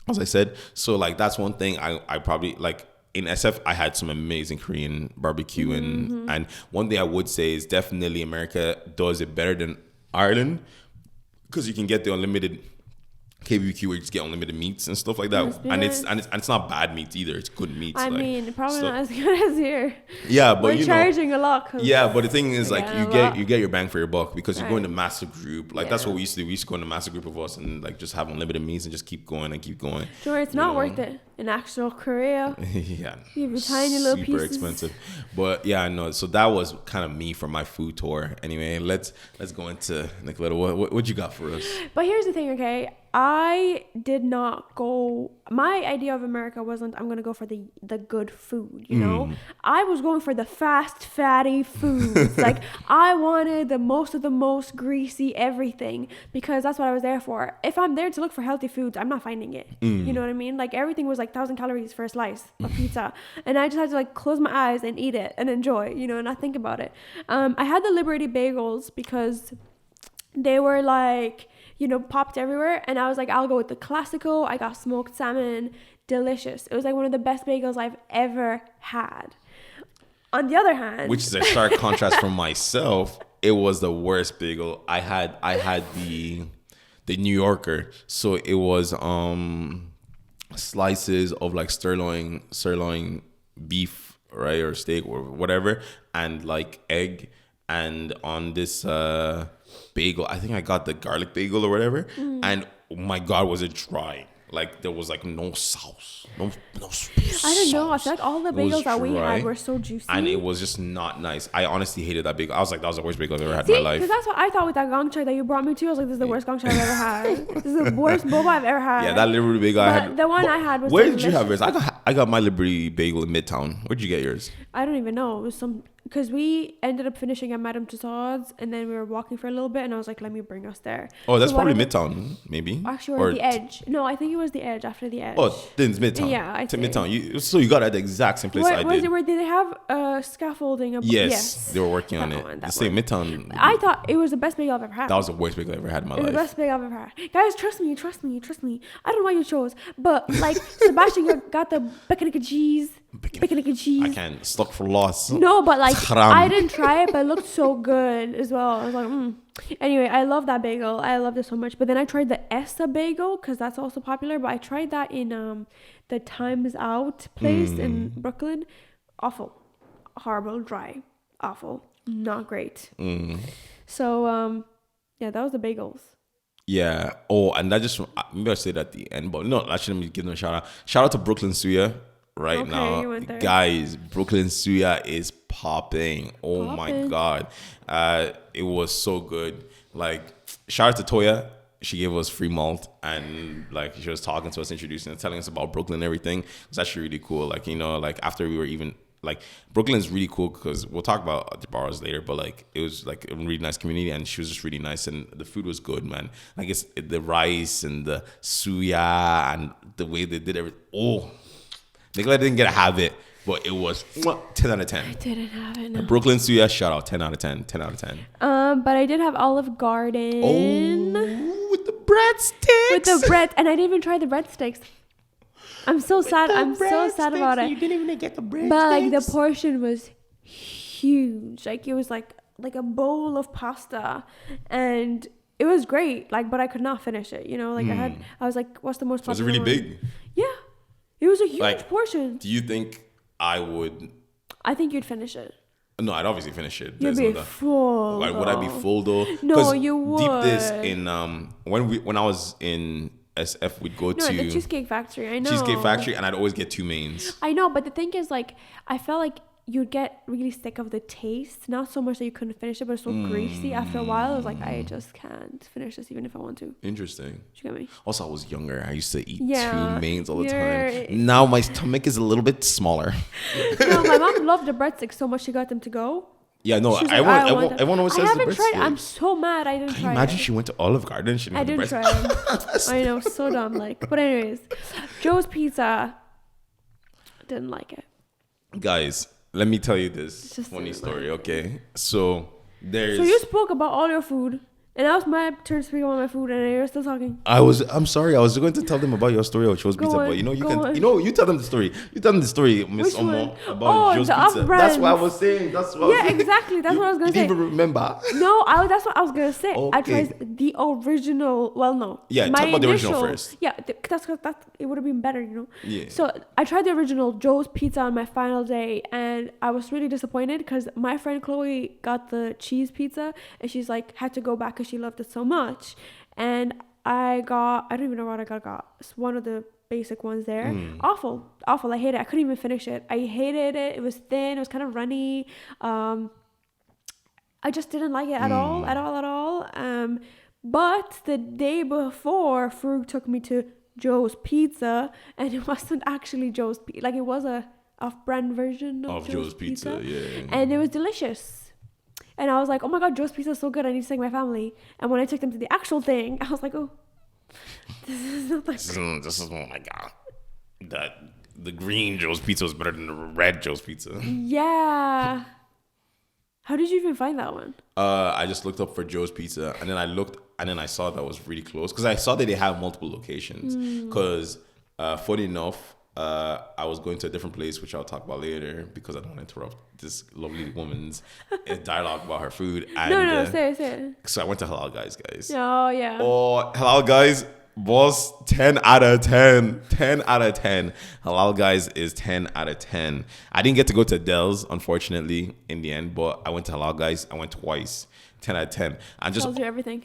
as I said. So like, that's one thing I probably like. In SF, I had some amazing Korean barbecue, and one thing I would say is definitely America does it better than Ireland, because you can get the unlimited KBBQ where you just get unlimited meats and stuff like that, and it's not bad meat either. It's good meats. I mean, probably not as good as here. Yeah, but we're charging a lot. Yeah, but the thing is, like, you get your bang for your buck, because you go in a massive group. Like, that's what we used to do. We used to go in a massive group of us and like just have unlimited meats and just keep going and keep going. Sure, it's not worth it. In actual Korea, yeah, you have tiny little super pieces. Expensive. But yeah, I know. So that was kind of me for my food tour. Anyway, let's go into Nicoletta. What you got for us? But here's the thing, okay? I did not go. My idea of America wasn't I'm gonna go for the good food, you know. I was going for the fast, fatty foods. Like, I wanted the most greasy everything, because that's what I was there for. If I'm there to look for healthy foods, I'm not finding it. You know what I mean? Like, everything was like 1,000 calories for a slice of pizza, and I just had to like close my eyes and eat it and enjoy, you know, and not think about it. I had the Liberty bagels because they were like, you know, popped everywhere, and I was like, I'll go with the classical. I got smoked salmon, delicious. It was like one of the best bagels I've ever had. On the other hand, which is a stark contrast from myself, it was the worst bagel. I had the New Yorker, so it was slices of like sirloin beef, right, or steak or whatever, and like egg, and on this bagel, I think I got the garlic bagel or whatever, and oh my God, was it dry? Like, there was like no sauce, no sauce. I don't know. I feel like all the bagels that we had were so juicy, and it was just not nice. I honestly hated that bagel. I was like, that was the worst bagel I've ever had in my life. Because that's what I thought with that gongcha that you brought me to. I was like, this is the worst gongcha I've ever had. This is the worst boba I've ever had. Yeah, that Liberty bagel I had. The one I had was. Where did you have yours? I got my Liberty bagel in Midtown. Where'd you get yours? I don't even know. It was some because we ended up finishing at Madame Tussauds, and then we were walking for a little bit, and I was like, let me bring us there. Oh, that's probably Midtown, maybe. Actually, we're at the Edge. No, I think it was the Edge, after the Edge. Oh, then it's Midtown. Yeah, I think. Midtown. So you got at the exact same place I did. Where did they have scaffolding? Yes, they were working on it. The same Midtown. I thought it was the best bagel I've ever had. That was the worst bagel I ever had in my life. It was the best bagel I've ever had. Guys, trust me. I don't know why you chose, but like Sebastian got the bacon and cheese. I can't stuck for loss. No, but like I didn't try it, but it looked so good as well. I was like, Anyway, I love that bagel. I loved it so much. But then I tried the Essa bagel because that's also popular. But I tried that in the Times Out place in Brooklyn. Awful, horrible, dry, awful, not great. So yeah, that was the bagels. Yeah. Oh, and that just maybe I say that at the end, but no, actually let me give them a shout out. Shout out to Brooklyn Suya. Right now, guys, Brooklyn Suya is popping. Oh my God. It was so good. Like, shout out to Toya. She gave us free malt, and like she was talking to us, introducing us, telling us about Brooklyn and everything. It was actually really cool. Like, you know, like after we were even like, Brooklyn's really cool because we'll talk about the bars later, but like it was like a really nice community, and she was just really nice, and the food was good, man. Like it's the rice and the suya and the way they did everything. Oh, Nicola didn't get to have it, but it was 10 out of 10. I didn't have it, no. Brooklyn Suya, shout out, 10 out of 10, 10 out of 10. But I did have Olive Garden. Oh, with the breadsticks. With the bread, and I didn't even try the breadsticks. I'm so sad. I'm so sad about it. You didn't even get the breadsticks. But like the portion was huge. Like it was like a bowl of pasta, and it was great. Like, but I could not finish it. You know, like I was like, what's the most popular? Was it really big? Yeah. It was a huge portion. Do you think I would? I think you'd finish it. No, I'd obviously finish it. You'd be full. Like, would I be full though? No, you would. Deep this in when I was in SF, we'd go to the Cheesecake Factory. I know Cheesecake Factory, and I'd always get 2 mains. I know, but the thing is, like, I felt like you'd get really sick of the taste. Not so much that you couldn't finish it, but it's so greasy. After a while, I was like, I just can't finish this even if I want to. Interesting. You get me? Also, I was younger. I used to eat 2 mains all the time. You're... Now my stomach is a little bit smaller. No, my mom loved the breadsticks so much she got them to go. Yeah, no, like, everyone always says the breadsticks. I haven't tried. I'm so mad I didn't try. Imagine she went to Olive Garden. I didn't try them. I know, so dumb. Like, but anyways, Joe's Pizza. Didn't like it. Guys, let me tell you this funny story, okay? So you spoke about all your food, and now it's my turn to speak about my food, and you're still talking. I'm sorry. I was going to tell them about your story of Joe's Pizza, but you tell them the story. You tell them the story, Miss Omo, about Joe's Pizza. Off-brand. That's what I was saying. Exactly. That's what I was gonna say. You didn't even remember? No, that's what I was gonna say. Okay. I tried the original. Well, no. Yeah, talk about the original first. Yeah, that's it would have been better, you know. Yeah. So I tried the original Joe's Pizza on my final day, and I was really disappointed because my friend Chloe got the cheese pizza, and she's like had to go back because she loved it so much. And I don't even know what I got. It's one of the basic ones there. Awful. I hate it. I couldn't even finish it. I hated it. It was thin. It was kind of runny. I just didn't like it at all. But the day before, Frug took me to Joe's Pizza, and it wasn't actually Joe's Pizza. Like, it was a off-brand version of Joe's Pizza. Yeah. And it was delicious. And I was like, oh my God, Joe's Pizza is so good. I need to take my family. And when I took them to the actual thing, I was like, oh, this is not like... This is oh my God. The green Joe's Pizza was better than the red Joe's Pizza. Yeah. How did you even find that one? I just looked up for Joe's Pizza, and then I saw that it was really close. Because I saw that they have multiple locations. Because, funny enough, I was going to a different place, which I'll talk about later, because I don't want to interrupt this lovely woman's dialogue about her food. And, no, say it. So I went to Halal Guys. Oh, yeah. Oh, Halal Guys, boss, 10 out of 10. 10 out of 10. Halal Guys is 10 out of 10. I didn't get to go to Dell's, unfortunately, in the end, but I went to Halal Guys. I went twice. 10 out of 10. And just, tells you everything.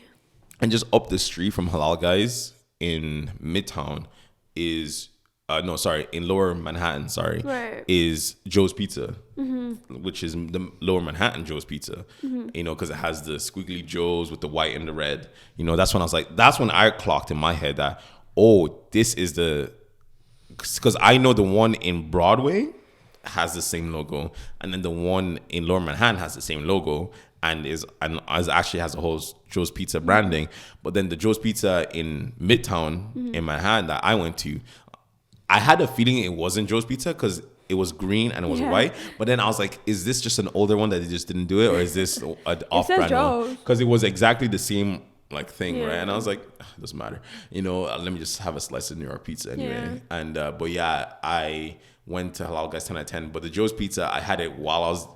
And just up the street from Halal Guys in Midtown is... in Lower Manhattan, right. is Joe's Pizza, which is the Lower Manhattan Joe's Pizza, you know, because it has the squiggly Joe's with the white and the red. You know, that's when I clocked in my head that, oh, this is because I know the one in Broadway has the same logo, and then the one in Lower Manhattan has the same logo and actually has a whole Joe's Pizza branding. But then the Joe's Pizza in Midtown in Manhattan that I went to, I had a feeling it wasn't Joe's Pizza because it was green and it was white. But then I was like, is this just an older one that they just didn't do it, or is this an off-brand one? Because it was exactly the same like thing, right? And I was like, it doesn't matter, let me just have a slice of New York pizza anyway. And but yeah, I went to Halal Guys 10 out of 10. But the Joe's Pizza, I had it while I was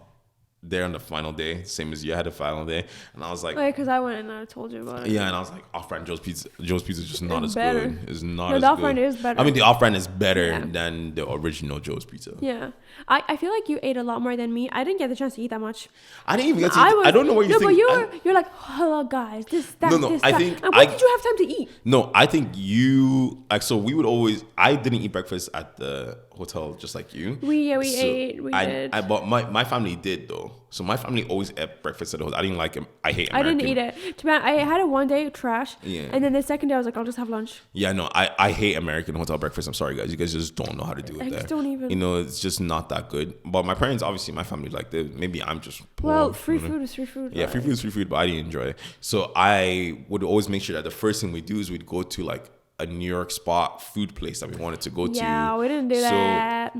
there on the final day, same as you had the final day, and I was like, because I went and I told you about it. Yeah, and I was like, off-brand Joe's Pizza is just not as better. Good. It's not as the off-brand good. is better. I mean, the off-brand is better than the original Joe's Pizza. Yeah, I feel like you ate a lot more than me. I didn't get the chance to eat that much. I didn't even get to eat. I don't know what you think. No, but you're like, hello guys, this, that, no, this, I that. think. And when did you have time to eat? No, I think you so we would always. I didn't eat breakfast at the hotel just like you. We ate. We did. But my family did though. So my family always ate breakfast at the hotel. I didn't like it. I hate American. I didn't eat it. To be honest, I had it one day, trash. Yeah. And then the second day, I was like, I'll just have lunch. Yeah, no, I hate American hotel breakfast. I'm sorry, guys. You guys just don't know how to do it there. I just don't even. It's just not that good. But my parents, obviously, my family liked it. Maybe I'm just poor. Well, free food is free food. Yeah, free food is free food, but I didn't enjoy it. So I would always make sure that the first thing we do is we'd go to like a New York spot food place that we wanted to go to. Yeah, we didn't do that.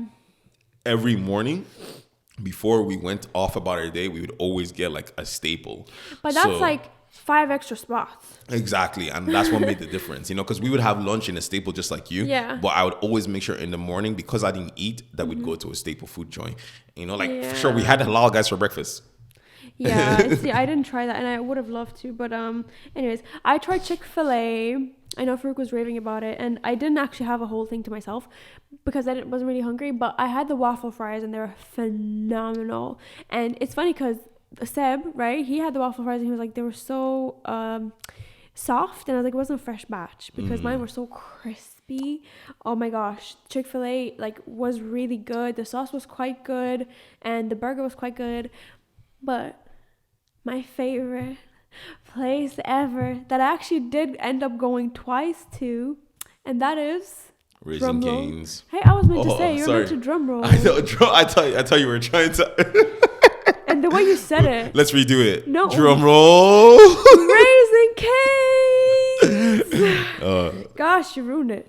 Every morning, before we went off about our day, we would always get like a staple. But that's like 5 extra spots. Exactly. And that's what made the difference, because we would have lunch in a staple just like you. Yeah. But I would always make sure in the morning, because I didn't eat, that we'd go to a staple food joint. For sure, we had Halal Guys for breakfast. Yeah, see, I didn't try that, and I would have loved to. But anyways, I tried Chick-fil-A. I know Farouk was raving about it, and I didn't actually have a whole thing to myself because I wasn't really hungry. But I had the waffle fries, and they were phenomenal. And it's funny because Seb, right? He had the waffle fries, and he was like, they were so soft, and I was like, it wasn't a fresh batch because mine were so crispy. Oh my gosh, Chick-fil-A was really good. The sauce was quite good, and the burger was quite good. But my favorite place ever that I actually did end up going twice to, and that is Raising Cane's. Hey, I was meant to say, you're meant to drum roll. I thought you were trying to. And the way you said it. Let's redo it. No. Drum roll. Raising Cane's. Gosh, you ruined it.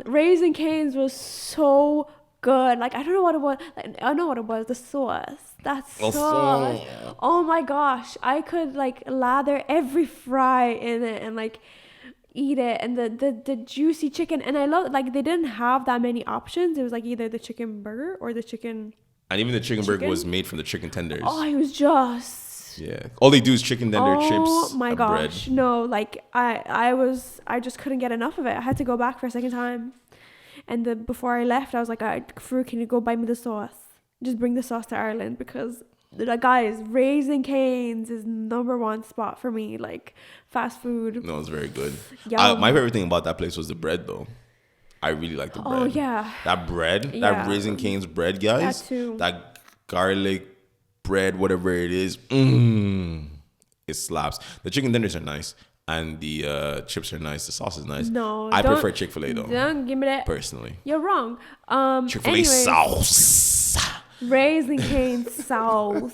Raising Cane's was so good. I don't know what it was. I know what it was. The sauce. That sauce. Oh my gosh. I could lather every fry in it and eat it, and the juicy chicken. And I love they didn't have that many options. It was either the chicken burger or the chicken. And even the chicken burger was made from the chicken tenders. Oh, it was just. Yeah. All they do is chicken tender chips. Oh my gosh. Bread. No, I just couldn't get enough of it. I had to go back for a second time. And before I left, I was like, Farouk, can you go buy me the sauce? Just bring the sauce to Ireland, because guys, Raising Cane's is #1 spot for me, fast food. No, it's very good. My favorite thing about that place was the bread, though. I really like the bread. Oh, yeah. That bread, that Raising Cane's bread, guys. That too. That garlic bread, whatever it is, it slaps. The chicken tenders are nice. And the chips are nice. The sauce is nice. No, I prefer Chick-fil-A though. Don't give me that. Personally, you're wrong. Chick-fil-A sauce. Raising Cane's sauce.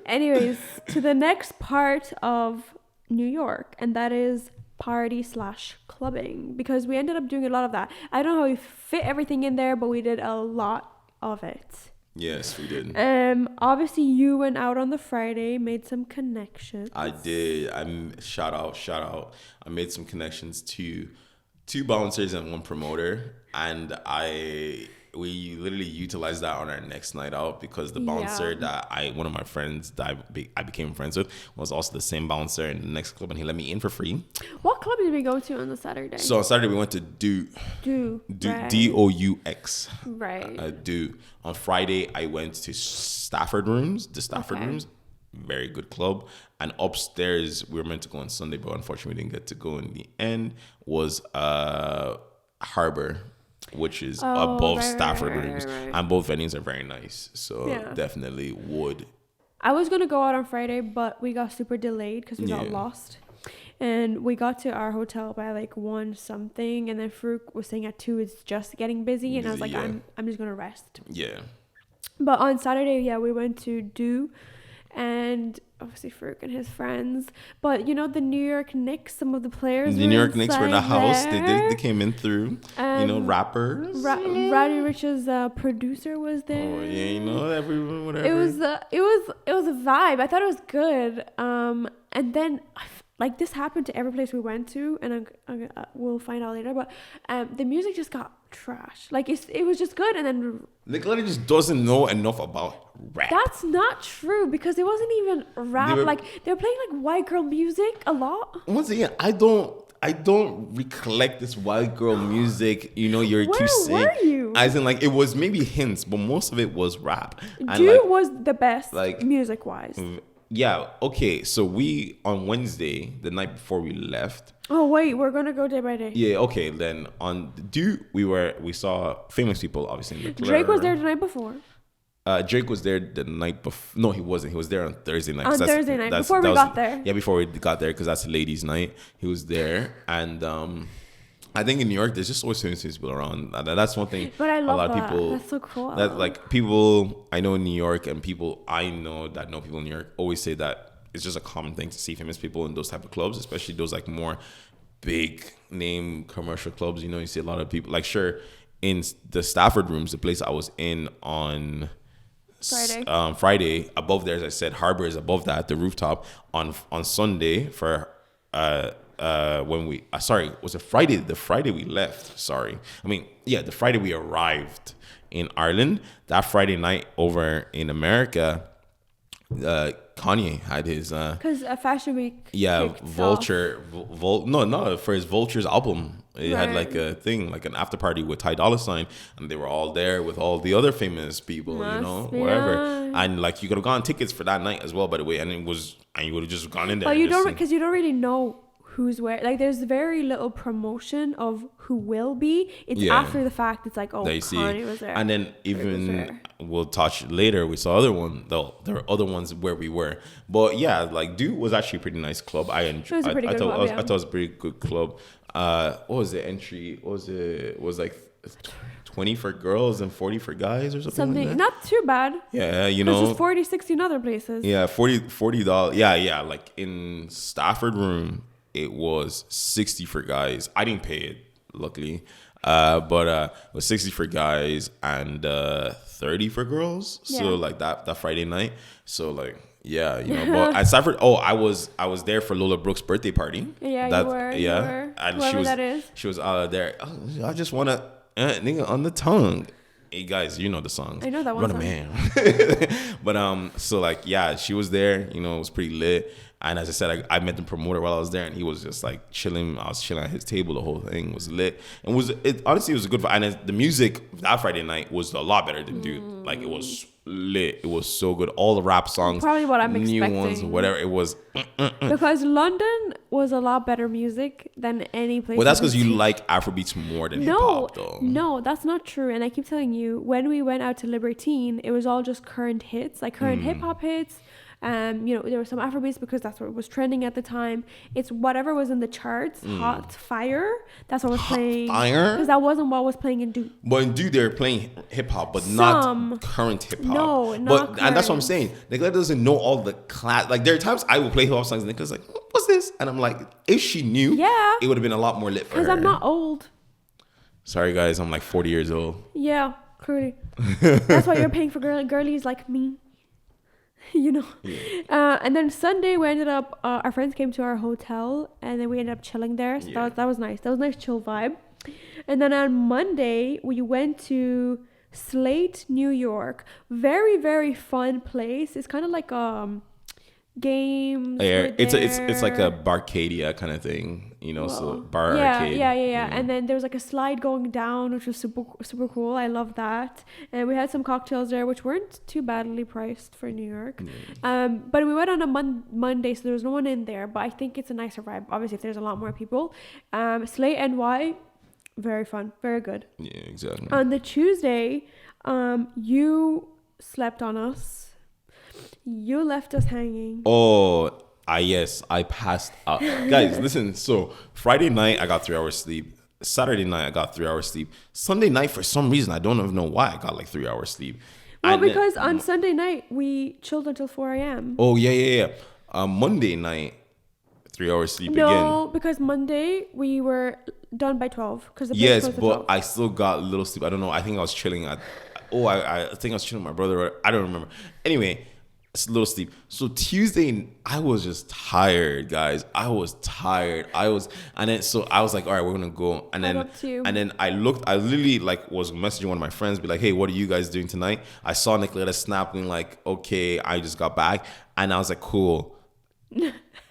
Anyways, to the next part of New York, and that is party/clubbing, because we ended up doing a lot of that. I don't know how we fit everything in there, but we did a lot of it. Yes, we did. Obviously you went out on the Friday, made some connections. I did. Shout out. I made some connections to 2 bouncers and 1 promoter, and we literally utilized that on our next night out, because the bouncer that one of my friends that I became friends with was also the same bouncer in the next club, and he let me in for free. What club did we go to on the Saturday? So on Saturday we went to Deux, right. Deux. Right. Deux. On Friday I went to Stafford Rooms. Very good club. And upstairs we were meant to go on Sunday, but unfortunately we didn't get to go in the end. Was Harbor, which is above Stafford Rooms. Right. And both venues are very nice. So definitely would. I was going to go out on Friday, but we got super delayed because we got lost. and we got to our hotel by like 1 something, and then Farouk was saying at 2 it's just getting busy, and I was like, I'm just gonna rest. Yeah. But on Saturday, we went to Do, and obviously Farouk and his friends. But you know, the New York Knicks, some of the players. The New York Knicks were in the house. They came in through. Rappers. Roddy Rich's producer was there. Oh yeah, everyone, whatever. It was a vibe. I thought it was good. And then like this happened to every place we went to, and we'll find out later. But the music just got trash. Like it was just good, and then Nicoletta just doesn't know enough about rap. That's not true, because it wasn't even rap. They were playing like white girl music a lot. Once again, I don't recollect this white girl music. You know, keep saying. Where were you? As in, like, it was maybe hints, but most of it was rap. Dude was the best, like, music wise. Yeah. Okay. So we on Wednesday, the night before we left. Oh wait, we're gonna go day by day. Yeah. Okay. Then on Do we saw famous people, obviously. In the Drake was there the night before. Drake was there the night before. No, he wasn't. He was there on Thursday night. On Thursday night, before we got there. Yeah, before we got there, because that's ladies' night. He was there, and I think in New York, there's just always famous people around. That's one thing. But I love a lot of people. That's so cool. That like people I know in New York, and people I know that know people in New York always say that it's just a common thing to see famous people in those type of clubs, especially those like more big name commercial clubs. You know, you see a lot of people. Like, sure, in the Stafford Rooms, the place I was in on Friday, above there, as I said, Harbor is above that, the rooftop. On Sunday for when we was it Friday? The Friday we left. Sorry, the Friday we arrived in Ireland. That Friday night over in America, Kanye had his because Fashion Week. Yeah, Vulture. For his Vulture's album. It had like a thing, like an after party with Ty Dolla $ign, and they were all there with all the other famous people, whatever. And like you could have gotten tickets for that night as well, by the way, and you would have just gone in there. But you don't, because you don't really know who's where. Like, there's very little promotion of who will be. It's after the fact. It's like, oh, Kanye was there. And then even we'll touch later. We saw other one though. There were other ones where we were, but yeah, like Do was actually a pretty nice club. I enjoyed. I thought it was a pretty good club. What was the entry? It was like 20 for girls and 40 for guys or something like that. Not too bad. Yeah, you know. It's 40, 60 in other places. Yeah, $40. Yeah. Like in Stafford Room, it was 60 for guys. I didn't pay it, luckily. But it was 60 for guys and 30 for girls. Yeah. So like that Friday night. So like, yeah, you know, but at Stafford, I was there for Lola Brooke's birthday party. Yeah, you were. And whoever that is. She was there. Oh, I just want to nigga on the tongue. Hey guys, you know the song. I know that one. Run a man. But so like, yeah, she was there. You know, it was pretty lit. And as I said, I met the promoter while I was there, and he was just like chilling. I was chilling at his table. The whole thing was lit, and honestly, it was a good vibe. And the music that Friday night was a lot better than Dude. Like, it was lit. It was so good. All the rap songs, probably what I'm new expecting. ones, whatever it was. Because London was a lot better music than any place. Well, that's because you like Afrobeats more than hip hop, though. No, that's not true. And I keep telling you, when we went out to Libertine, it was all just current hits, like current hip hop hits. You know, there were some Afrobeats because that's what was trending at the time. It's whatever was in the charts, hot fire. That's what was playing. Fire? Because that wasn't what was playing in Dude. But in Dude, they're playing hip hop, but not current hip hop. No, not current. And that's what I'm saying. Nicoletta doesn't know all the class. Like, there are times I will play hip hop songs and Nicola's like, what's this? And I'm like, if she knew, it would have been a lot more lit for her. Because I'm not old. Sorry, guys. I'm like 40 years old. Yeah, clearly. That's why you're paying for girlies like me. You know. And then Sunday we ended up our friends came to our hotel, and then we ended up chilling there, so that was nice. That was a nice chill vibe. And then on Monday we went to Slate, New York. Very, very fun place. It's kind of like games. It's like a Barcadia kind of thing, you know. So bar arcade. Yeah. And then there was like a slide going down, which was super, super cool. I love that. And we had some cocktails there, which weren't too badly priced for New York. But we went on a Monday, so there was no one in there. But I think it's a nicer vibe. Obviously, if there's a lot more people. Slate NY, very fun, very good. Yeah, exactly. On the Tuesday, you slept on us. You left us hanging. Oh, Yes, I passed out. Guys, listen. So Friday night, I got 3 hours sleep. Saturday night, I got 3 hours sleep. Sunday night, for some reason, I don't even know why I got like 3 hours sleep. Well, because on Sunday night, we chilled until 4 a.m. Oh, yeah. Monday night, 3 hours sleep again. No, because Monday, we were done by 12. Because Yes, but 12. I still got a little sleep. I don't know. I think I was chilling at... I think I was chilling with my brother. I don't remember. Anyway... a little sleep. So Tuesday, I was just tired, guys. I was tired. And then so I was like, all right, we're gonna go. And then I literally like was messaging one of my friends, be like, hey, what are you guys doing tonight? I saw Nicoletta snapping like, okay, I just got back, and I was like, cool.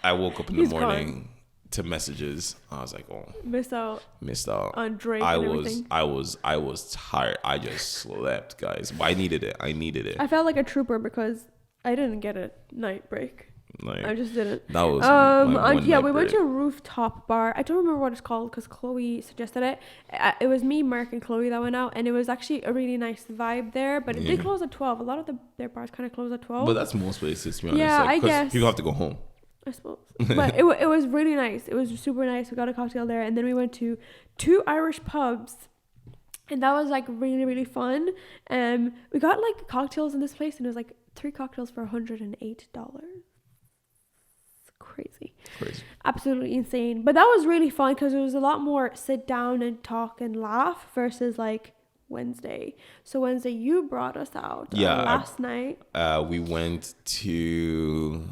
I woke up in the morning to messages. I was like, oh, missed out on Drake. I was tired. I just slept, guys. But I needed it. I felt like a trooper because I didn't get a night break. I just didn't. That was we went to a rooftop bar. I don't remember what it's called because Chloe suggested it. It was me, Mark, and Chloe that went out, and it was actually a really nice vibe there. But it did close at 12. A lot of their bars kind of close at 12. But that's most places, to be honest. Yeah, I guess people have to go home. I suppose. But it was really nice. It was super nice. We got a cocktail there, and then we went to 2 Irish pubs. And that was like really, really fun. We got like cocktails in this place, and it was like 3 cocktails for $108. Crazy. Absolutely insane. But that was really fun because it was a lot more sit down and talk and laugh versus like Wednesday. So Wednesday, you brought us out last night. We went to...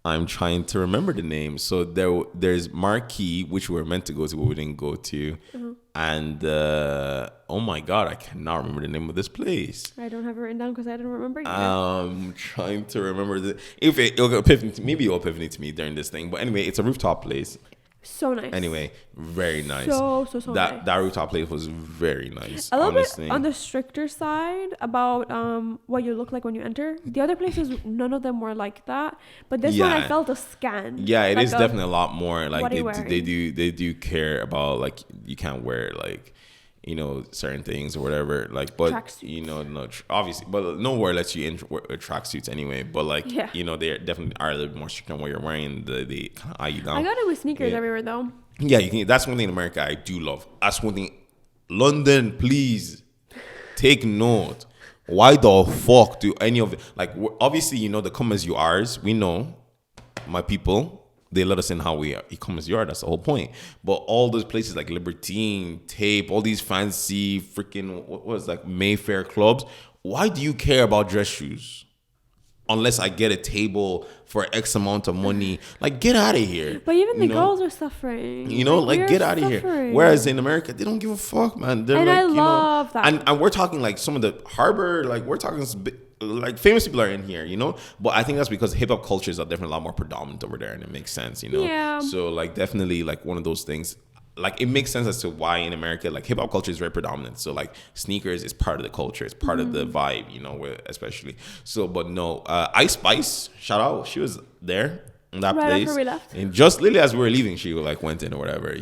I'm trying to remember the name. So there's Marquee, which we were meant to go to, but we didn't go to. Mm-hmm. And oh my God, I cannot remember the name of this place. I don't have it written down because I didn't remember it. I'm trying to remember it'll epiphany to me during this thing. But anyway, it's a rooftop place. So nice. Anyway, very nice. So nice. That rooftop place was very nice. A little bit on the stricter side about what you look like when you enter. The other places, none of them were like that. But this one, I felt a scan. Yeah, it is definitely a lot more like they do care about like you can't wear like certain things or whatever, like, but obviously, but nowhere lets you in tracksuits anyway, but like they definitely are a little bit more strict on what you're wearing. They kind of eye you down. I got it with sneakers everywhere though. Yeah, that's one thing in America I do love. That's one thing. London, please take note. Why the fuck do any of it, like, obviously the come as you are's, we know, my people, they let us in how we are. You come as you are. That's the whole point. But all those places like Libertine, Tape, all these fancy freaking what was like Mayfair clubs. Why do you care about dress shoes? Unless I get a table for X amount of money, like get out of here. But even the girls are suffering. Like get out of here. Whereas in America, they don't give a fuck, man. They're I love that. And we're talking like some of the harbor, like we're talking like famous people are in here, but I think that's because hip hop cultures are definitely a lot more predominant over there, and it makes sense, Yeah. So like definitely like one of those things, like it makes sense as to why in America like hip hop culture is very predominant. So like sneakers is part of the culture, it's part of the vibe, especially. So but no, Ice Spice, shout out, she was there in that place. After we left. And just literally as we were leaving, she like went in or whatever,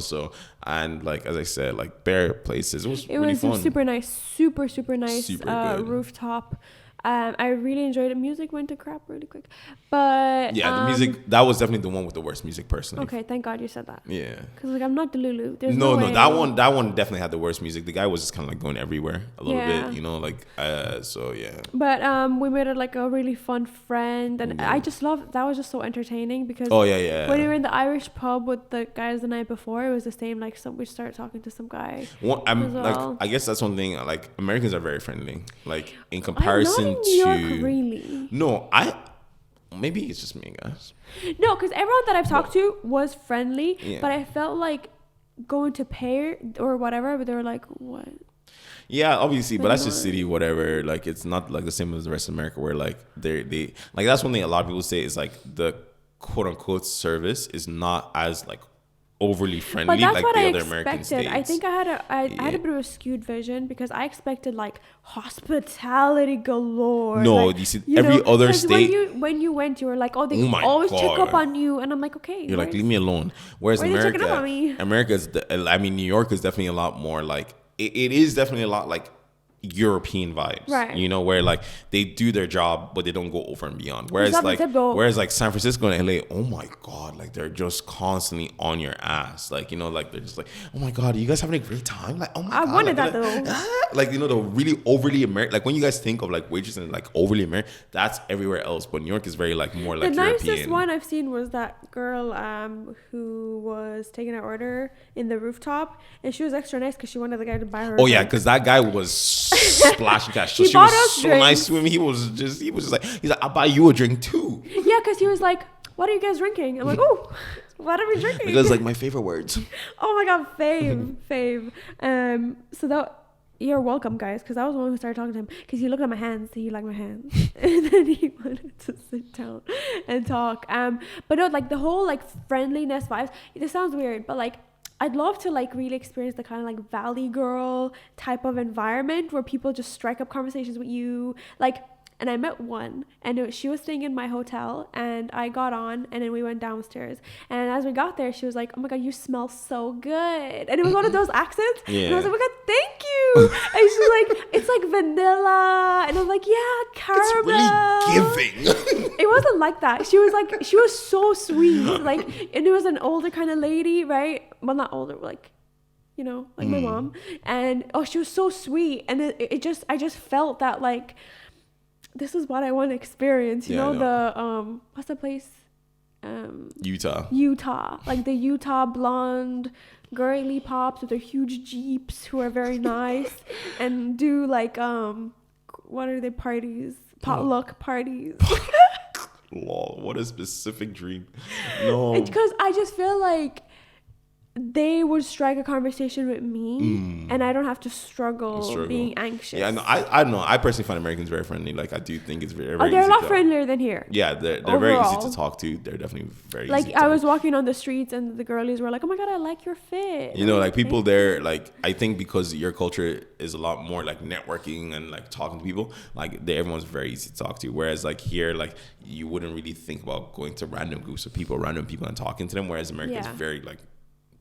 so. And like as I said, like bare places. It was really fun. Super nice, super nice. Super good. Rooftop. I really enjoyed it. Music went to crap really quick, but the music, that was definitely the one with the worst music personally. Okay, thank God you said that. Yeah, because like I'm not Delulu. There's no that one definitely had the worst music. The guy was just kind of like going everywhere a little bit, so yeah. But we made it like a really fun friend, and I just love that was just so entertaining because when we were in the Irish pub with the guys the night before, it was the same. Like we started talking to some guy. I guess that's one thing. Like Americans are very friendly. Like in comparison. New York, really? No, maybe it's just me, guys. No, because everyone that I've talked to was friendly, but I felt like going to pay or whatever, but they were like, what? Yeah, obviously, but that's just city, whatever. Like, it's not like the same as the rest of America where like they like that's one thing a lot of people say is like the quote unquote service is not as like overly friendly like the other American states. I think I had a bit of a skewed vision because I expected like hospitality galore. No, like, you see, every other state. When you went, you were like, oh, they always check up on you, and I'm like, okay. You're like, leave me alone. Whereas America is, New York is definitely a lot more like it is definitely a lot like European vibes, right? You know, where like they do their job, but they don't go over and beyond. Whereas like San Francisco and LA, oh my god, like they're just constantly on your ass. Like, you know, like they're just like, oh my god, are you guys having a great time? Like, oh my god, I wanted like, that though. Like, you know, the really overly American. Like when you guys think of like waitresses and like overly American, that's everywhere else. But New York is very like more like the nicest European. one I've seen was that girl who was taking an order in the rooftop, and she was extra nice because she wanted the guy to buy her. Oh yeah, because that guy was splashing cash. So she was so nice to him. He was just like, he's like, I'll buy you a drink too. Yeah, because he was like, what are you guys drinking? I'm like, oh, what are we drinking? Because like my favorite words. Oh my god, fave. So that, you're welcome, guys, because I was the one who started talking to him because he looked at my hands, he liked my hands, and then he wanted to sit down and talk. But no, like the whole like friendliness vibes. This sounds weird, but like I'd love to like really experience the kind of like Valley Girl type of environment where people just strike up conversations with you, like. And I met one, and she was staying in my hotel, and I got on, and then we went downstairs. And as we got there, she was like, oh my god, you smell so good. And it was one of those accents. Yeah. And I was like, oh my god, thank you. And she's like, it's like vanilla. And I'm like, yeah, caramel. It's really giving. It wasn't like that. She was so sweet. Like, and it was an older kind of lady, right? Well, not older, like, you know, like my mom. And she was so sweet. And I just felt that like, this is what I want to experience, you know, the what's the place? Utah, like the Utah blonde girly pops with their huge jeeps who are very nice and do like what are they, parties, potluck parties. Lol, what a specific dream. No, it's because I just feel like they would strike a conversation with me and I don't have to struggle being anxious. Yeah, no, I don't know. I personally find Americans very friendly. Like I do think it's very, very they're easy a lot friendlier than here. Yeah, they're very easy to talk to. They're definitely very like easy I was walking on the streets and the girlies were like, oh my god, I like your fit. You know, like people there, like I think because your culture is a lot more like networking and like talking to people, like everyone's very easy to talk to. Whereas like here, like you wouldn't really think about going to random groups of people, random people and talking to them. Whereas America is very like,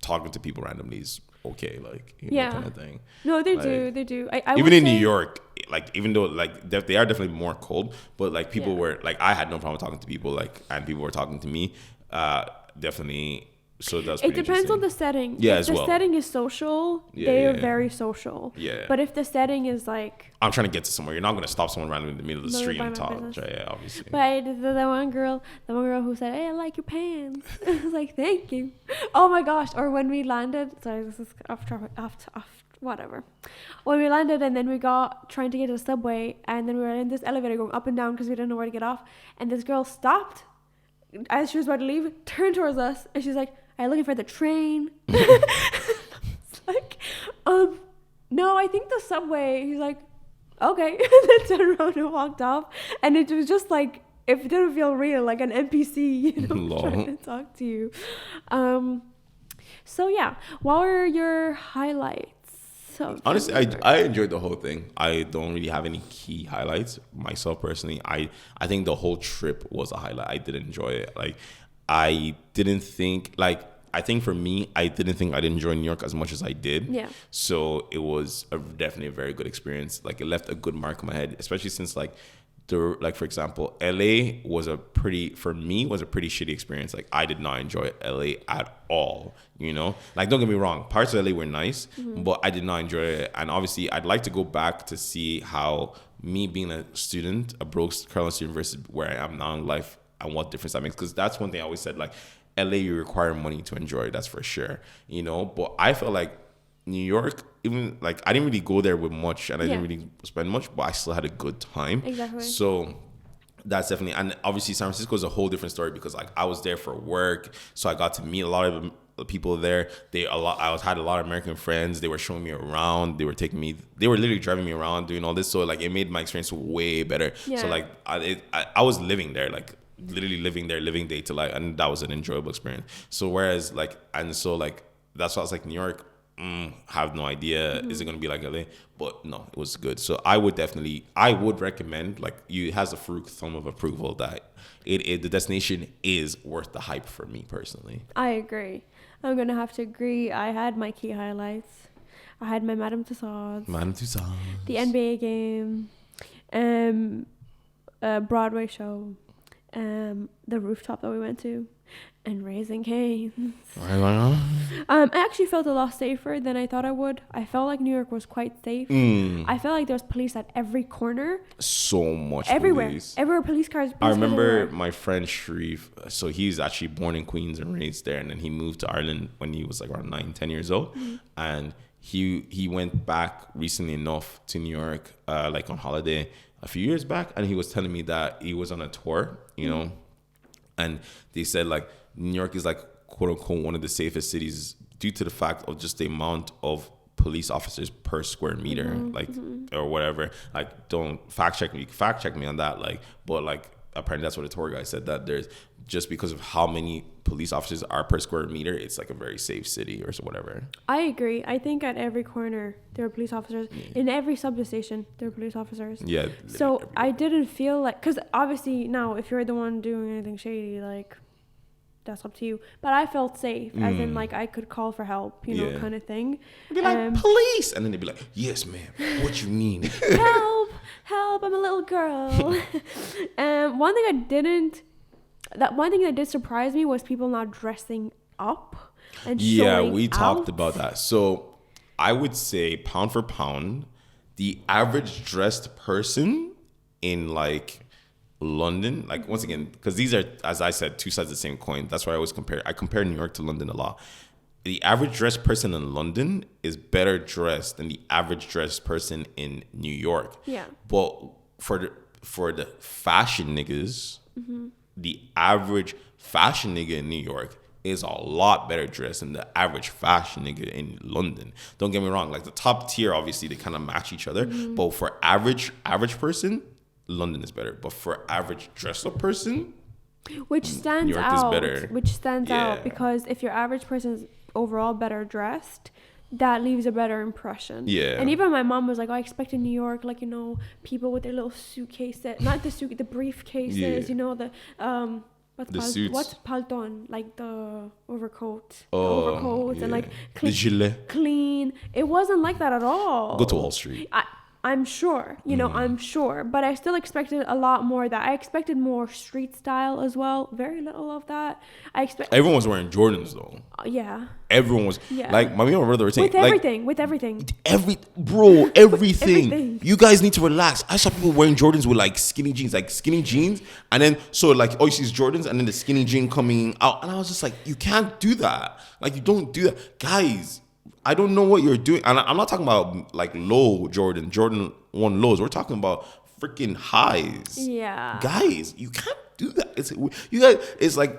talking to people randomly is okay, like, you know, kind of thing. No, they like, do. I even in New York, like, even though like they are definitely more cold, but like people were like, I had no problem talking to people, like, and people were talking to me, definitely. So that's it depends on the setting. Yeah, if the setting is social, they are very social. Yeah. But if the setting is like, I'm trying to get to somewhere, you're not gonna stop someone randomly in the middle of the street and talk. Yeah, obviously. But the one girl who said, "Hey, I like your pants." I was like, "Thank you." Oh my gosh! Or when we landed, sorry, this is off whatever. When we landed and then we got trying to get to the subway, and then we were in this elevator going up and down because we didn't know where to get off, and this girl stopped as she was about to leave, turned towards us, and she's like, "Are you looking for the train?" It's like, no, I think the subway. He's like, okay. And then turned around and walked off. And it was just like, if it didn't feel real, like an NPC, you know, trying to talk to you. So yeah, what were your highlights? Honestly, I enjoyed the whole thing. I don't really have any key highlights myself personally. I think the whole trip was a highlight. I did enjoy it. Like, I didn't think, like, I think for me, I didn't think I'd enjoy New York as much as I did. Yeah. So it was definitely a very good experience. Like, it left a good mark on my head, especially since, like, for example, LA was a pretty shitty experience. Like, I did not enjoy LA at all, you know? Like, don't get me wrong, parts of LA were nice, but I did not enjoy it. And obviously, I'd like to go back to see how me being a student, a broke Carolina University, where I am now in life, and what difference that makes. Because that's one thing I always said, like, LA, you require money to enjoy, that's for sure, you know? But I felt like New York, even like I didn't really go there with much and I didn't really spend much, but I still had a good time. Exactly. So that's definitely, and obviously San Francisco is a whole different story because like I was there for work, so I got to meet a lot of people there. I had a lot of American friends. They were showing me around. They were literally driving me around, doing all this. So like it made my experience way better. Yeah. So like I was living there, like literally living there, living day to life, and that was an enjoyable experience. So whereas like, and so like that's why I was like, New York, have no idea, is it going to be like LA? But no, it was good. So I would recommend, like, it has a thumb of approval that the destination is worth the hype for me personally. I agree. I'm going to have to agree. I had my key highlights. I had my Madame Tussauds. The NBA game. A Broadway show. The rooftop that we went to. And Raising Cane's. I actually felt a lot safer than I thought I would. I felt like New York was quite safe. I felt like there was police at every corner. So much everywhere. Police. Everywhere, police cars. I remember my friend Sharif. So he's actually born in Queens and raised there, and then he moved to Ireland when he was like around 9-10 years old. And he went back recently enough to New York, like on holiday a few years back, and he was telling me that he was on a tour, you know, and they said like New York is like quote unquote one of the safest cities due to the fact of just the amount of police officers per square meter, or whatever. Like, don't fact check me on that. Like, but like apparently that's what the tour guy said, that there's just because of how many police officers are per square meter, it's like a very safe city or so whatever. I agree. I think at every corner there are police officers. In every subway station there are police officers. Yeah. So everywhere. I didn't feel like, because obviously now if you're the one doing anything shady, like that's up to you. But I felt safe, as in like I could call for help, you know, kind of thing. Be like, police, and then they'd be like, yes, ma'am. What you need? help! I'm a little girl. One thing that did surprise me was people not dressing up and showing we talked out. about that. So I would say pound for pound, the average dressed person in like London, like once again, because these are, as I said, two sides of the same coin. That's why I compare New York to London a lot. The average dressed person in London is better dressed than the average dressed person in New York. Yeah. But for the fashion niggas, the average fashion nigga in New York is a lot better dressed than the average fashion nigga in London. Don't get me wrong. Like the top tier, obviously they kind of match each other. But for average person, London is better. But for average dress up person, which stands New York out. is better. Which stands out because if your average person is overall better dressed, that leaves a better impression. Yeah. And even my mom was like, I expected New York, like, you know, people with their little suitcases, not the briefcases, you know, suits. what's palton, like the overcoat, and like clean. It wasn't like that at all. Go to Wall Street. I'm sure, I'm sure, but I still expected a lot more of that. I expected more street style as well. Very little of that. Everyone was wearing Jordans though. Yeah. Everyone was like, my brother was saying, with everything. Everything. You guys need to relax. I saw people wearing Jordans with like skinny jeans, and then so like all you see is Jordans, and then the skinny jean coming out, and I was just like, you can't do that. Like, you don't do that, guys. I don't know what you're doing. And I'm not talking about like low Jordan 1 lows. We're talking about freaking highs. Yeah. Guys, you can't do that. It's like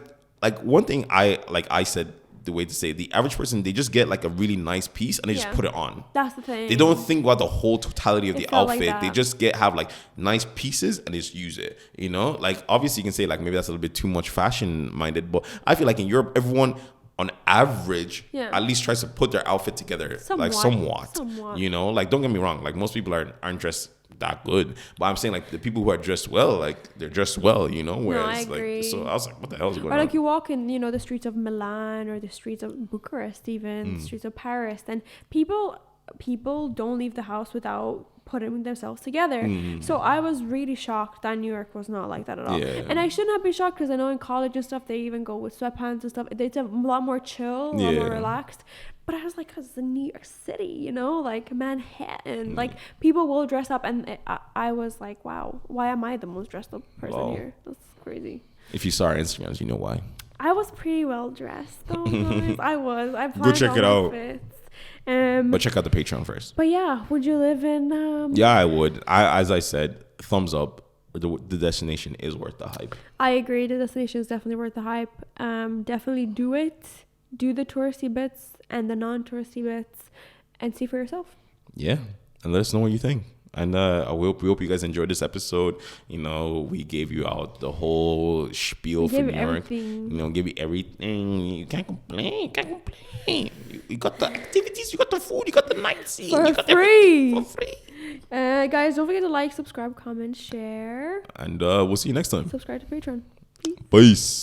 one thing I said, the way to say it, the average person, they just get like a really nice piece and they just put it on. That's the thing. They don't think about the whole totality of the outfit. Like they just have like nice pieces and they just use it. You know, like obviously you can say like maybe that's a little bit too much fashion minded, but I feel like in Europe, everyone on average at least tries to put their outfit together somewhat. You know, like don't get me wrong, like most people aren't dressed that good, but I'm saying like the people who are dressed well, like they're dressed well, you know, whereas like, so I was like, what the hell is going on? Or like you walk in, you know, the streets of Milan or the streets of Bucharest, even the streets of Paris, and people don't leave the house without putting themselves together. So I was really shocked that New York was not like that at all. And I shouldn't have been shocked because I know in college and stuff they even go with sweatpants and stuff. It's a lot more chill, a lot more relaxed. But I was like, because it's New York City, you know, like Manhattan, like people will dress up, and I was like, wow, why am I the most dressed up person here? That's crazy. If you saw our Instagrams, you know why. I was pretty well dressed though, guys. I planned go check it out. Fits. But check out the Patreon first. But yeah, would you live in? Yeah, I would. As I said, thumbs up. The destination is worth the hype. I agree. The destination is definitely worth the hype. Definitely do it. Do the touristy bits and the non-touristy bits, and see for yourself. Yeah, and let us know what you think. And we hope you guys enjoyed this episode. You know, we gave you out the whole spiel for New York. You know, give you everything. You can't complain. You got the activities, you got the food, you got the night scene. For free. Guys, don't forget to like, subscribe, comment, share. And we'll see you next time. Subscribe to Patreon. Peace.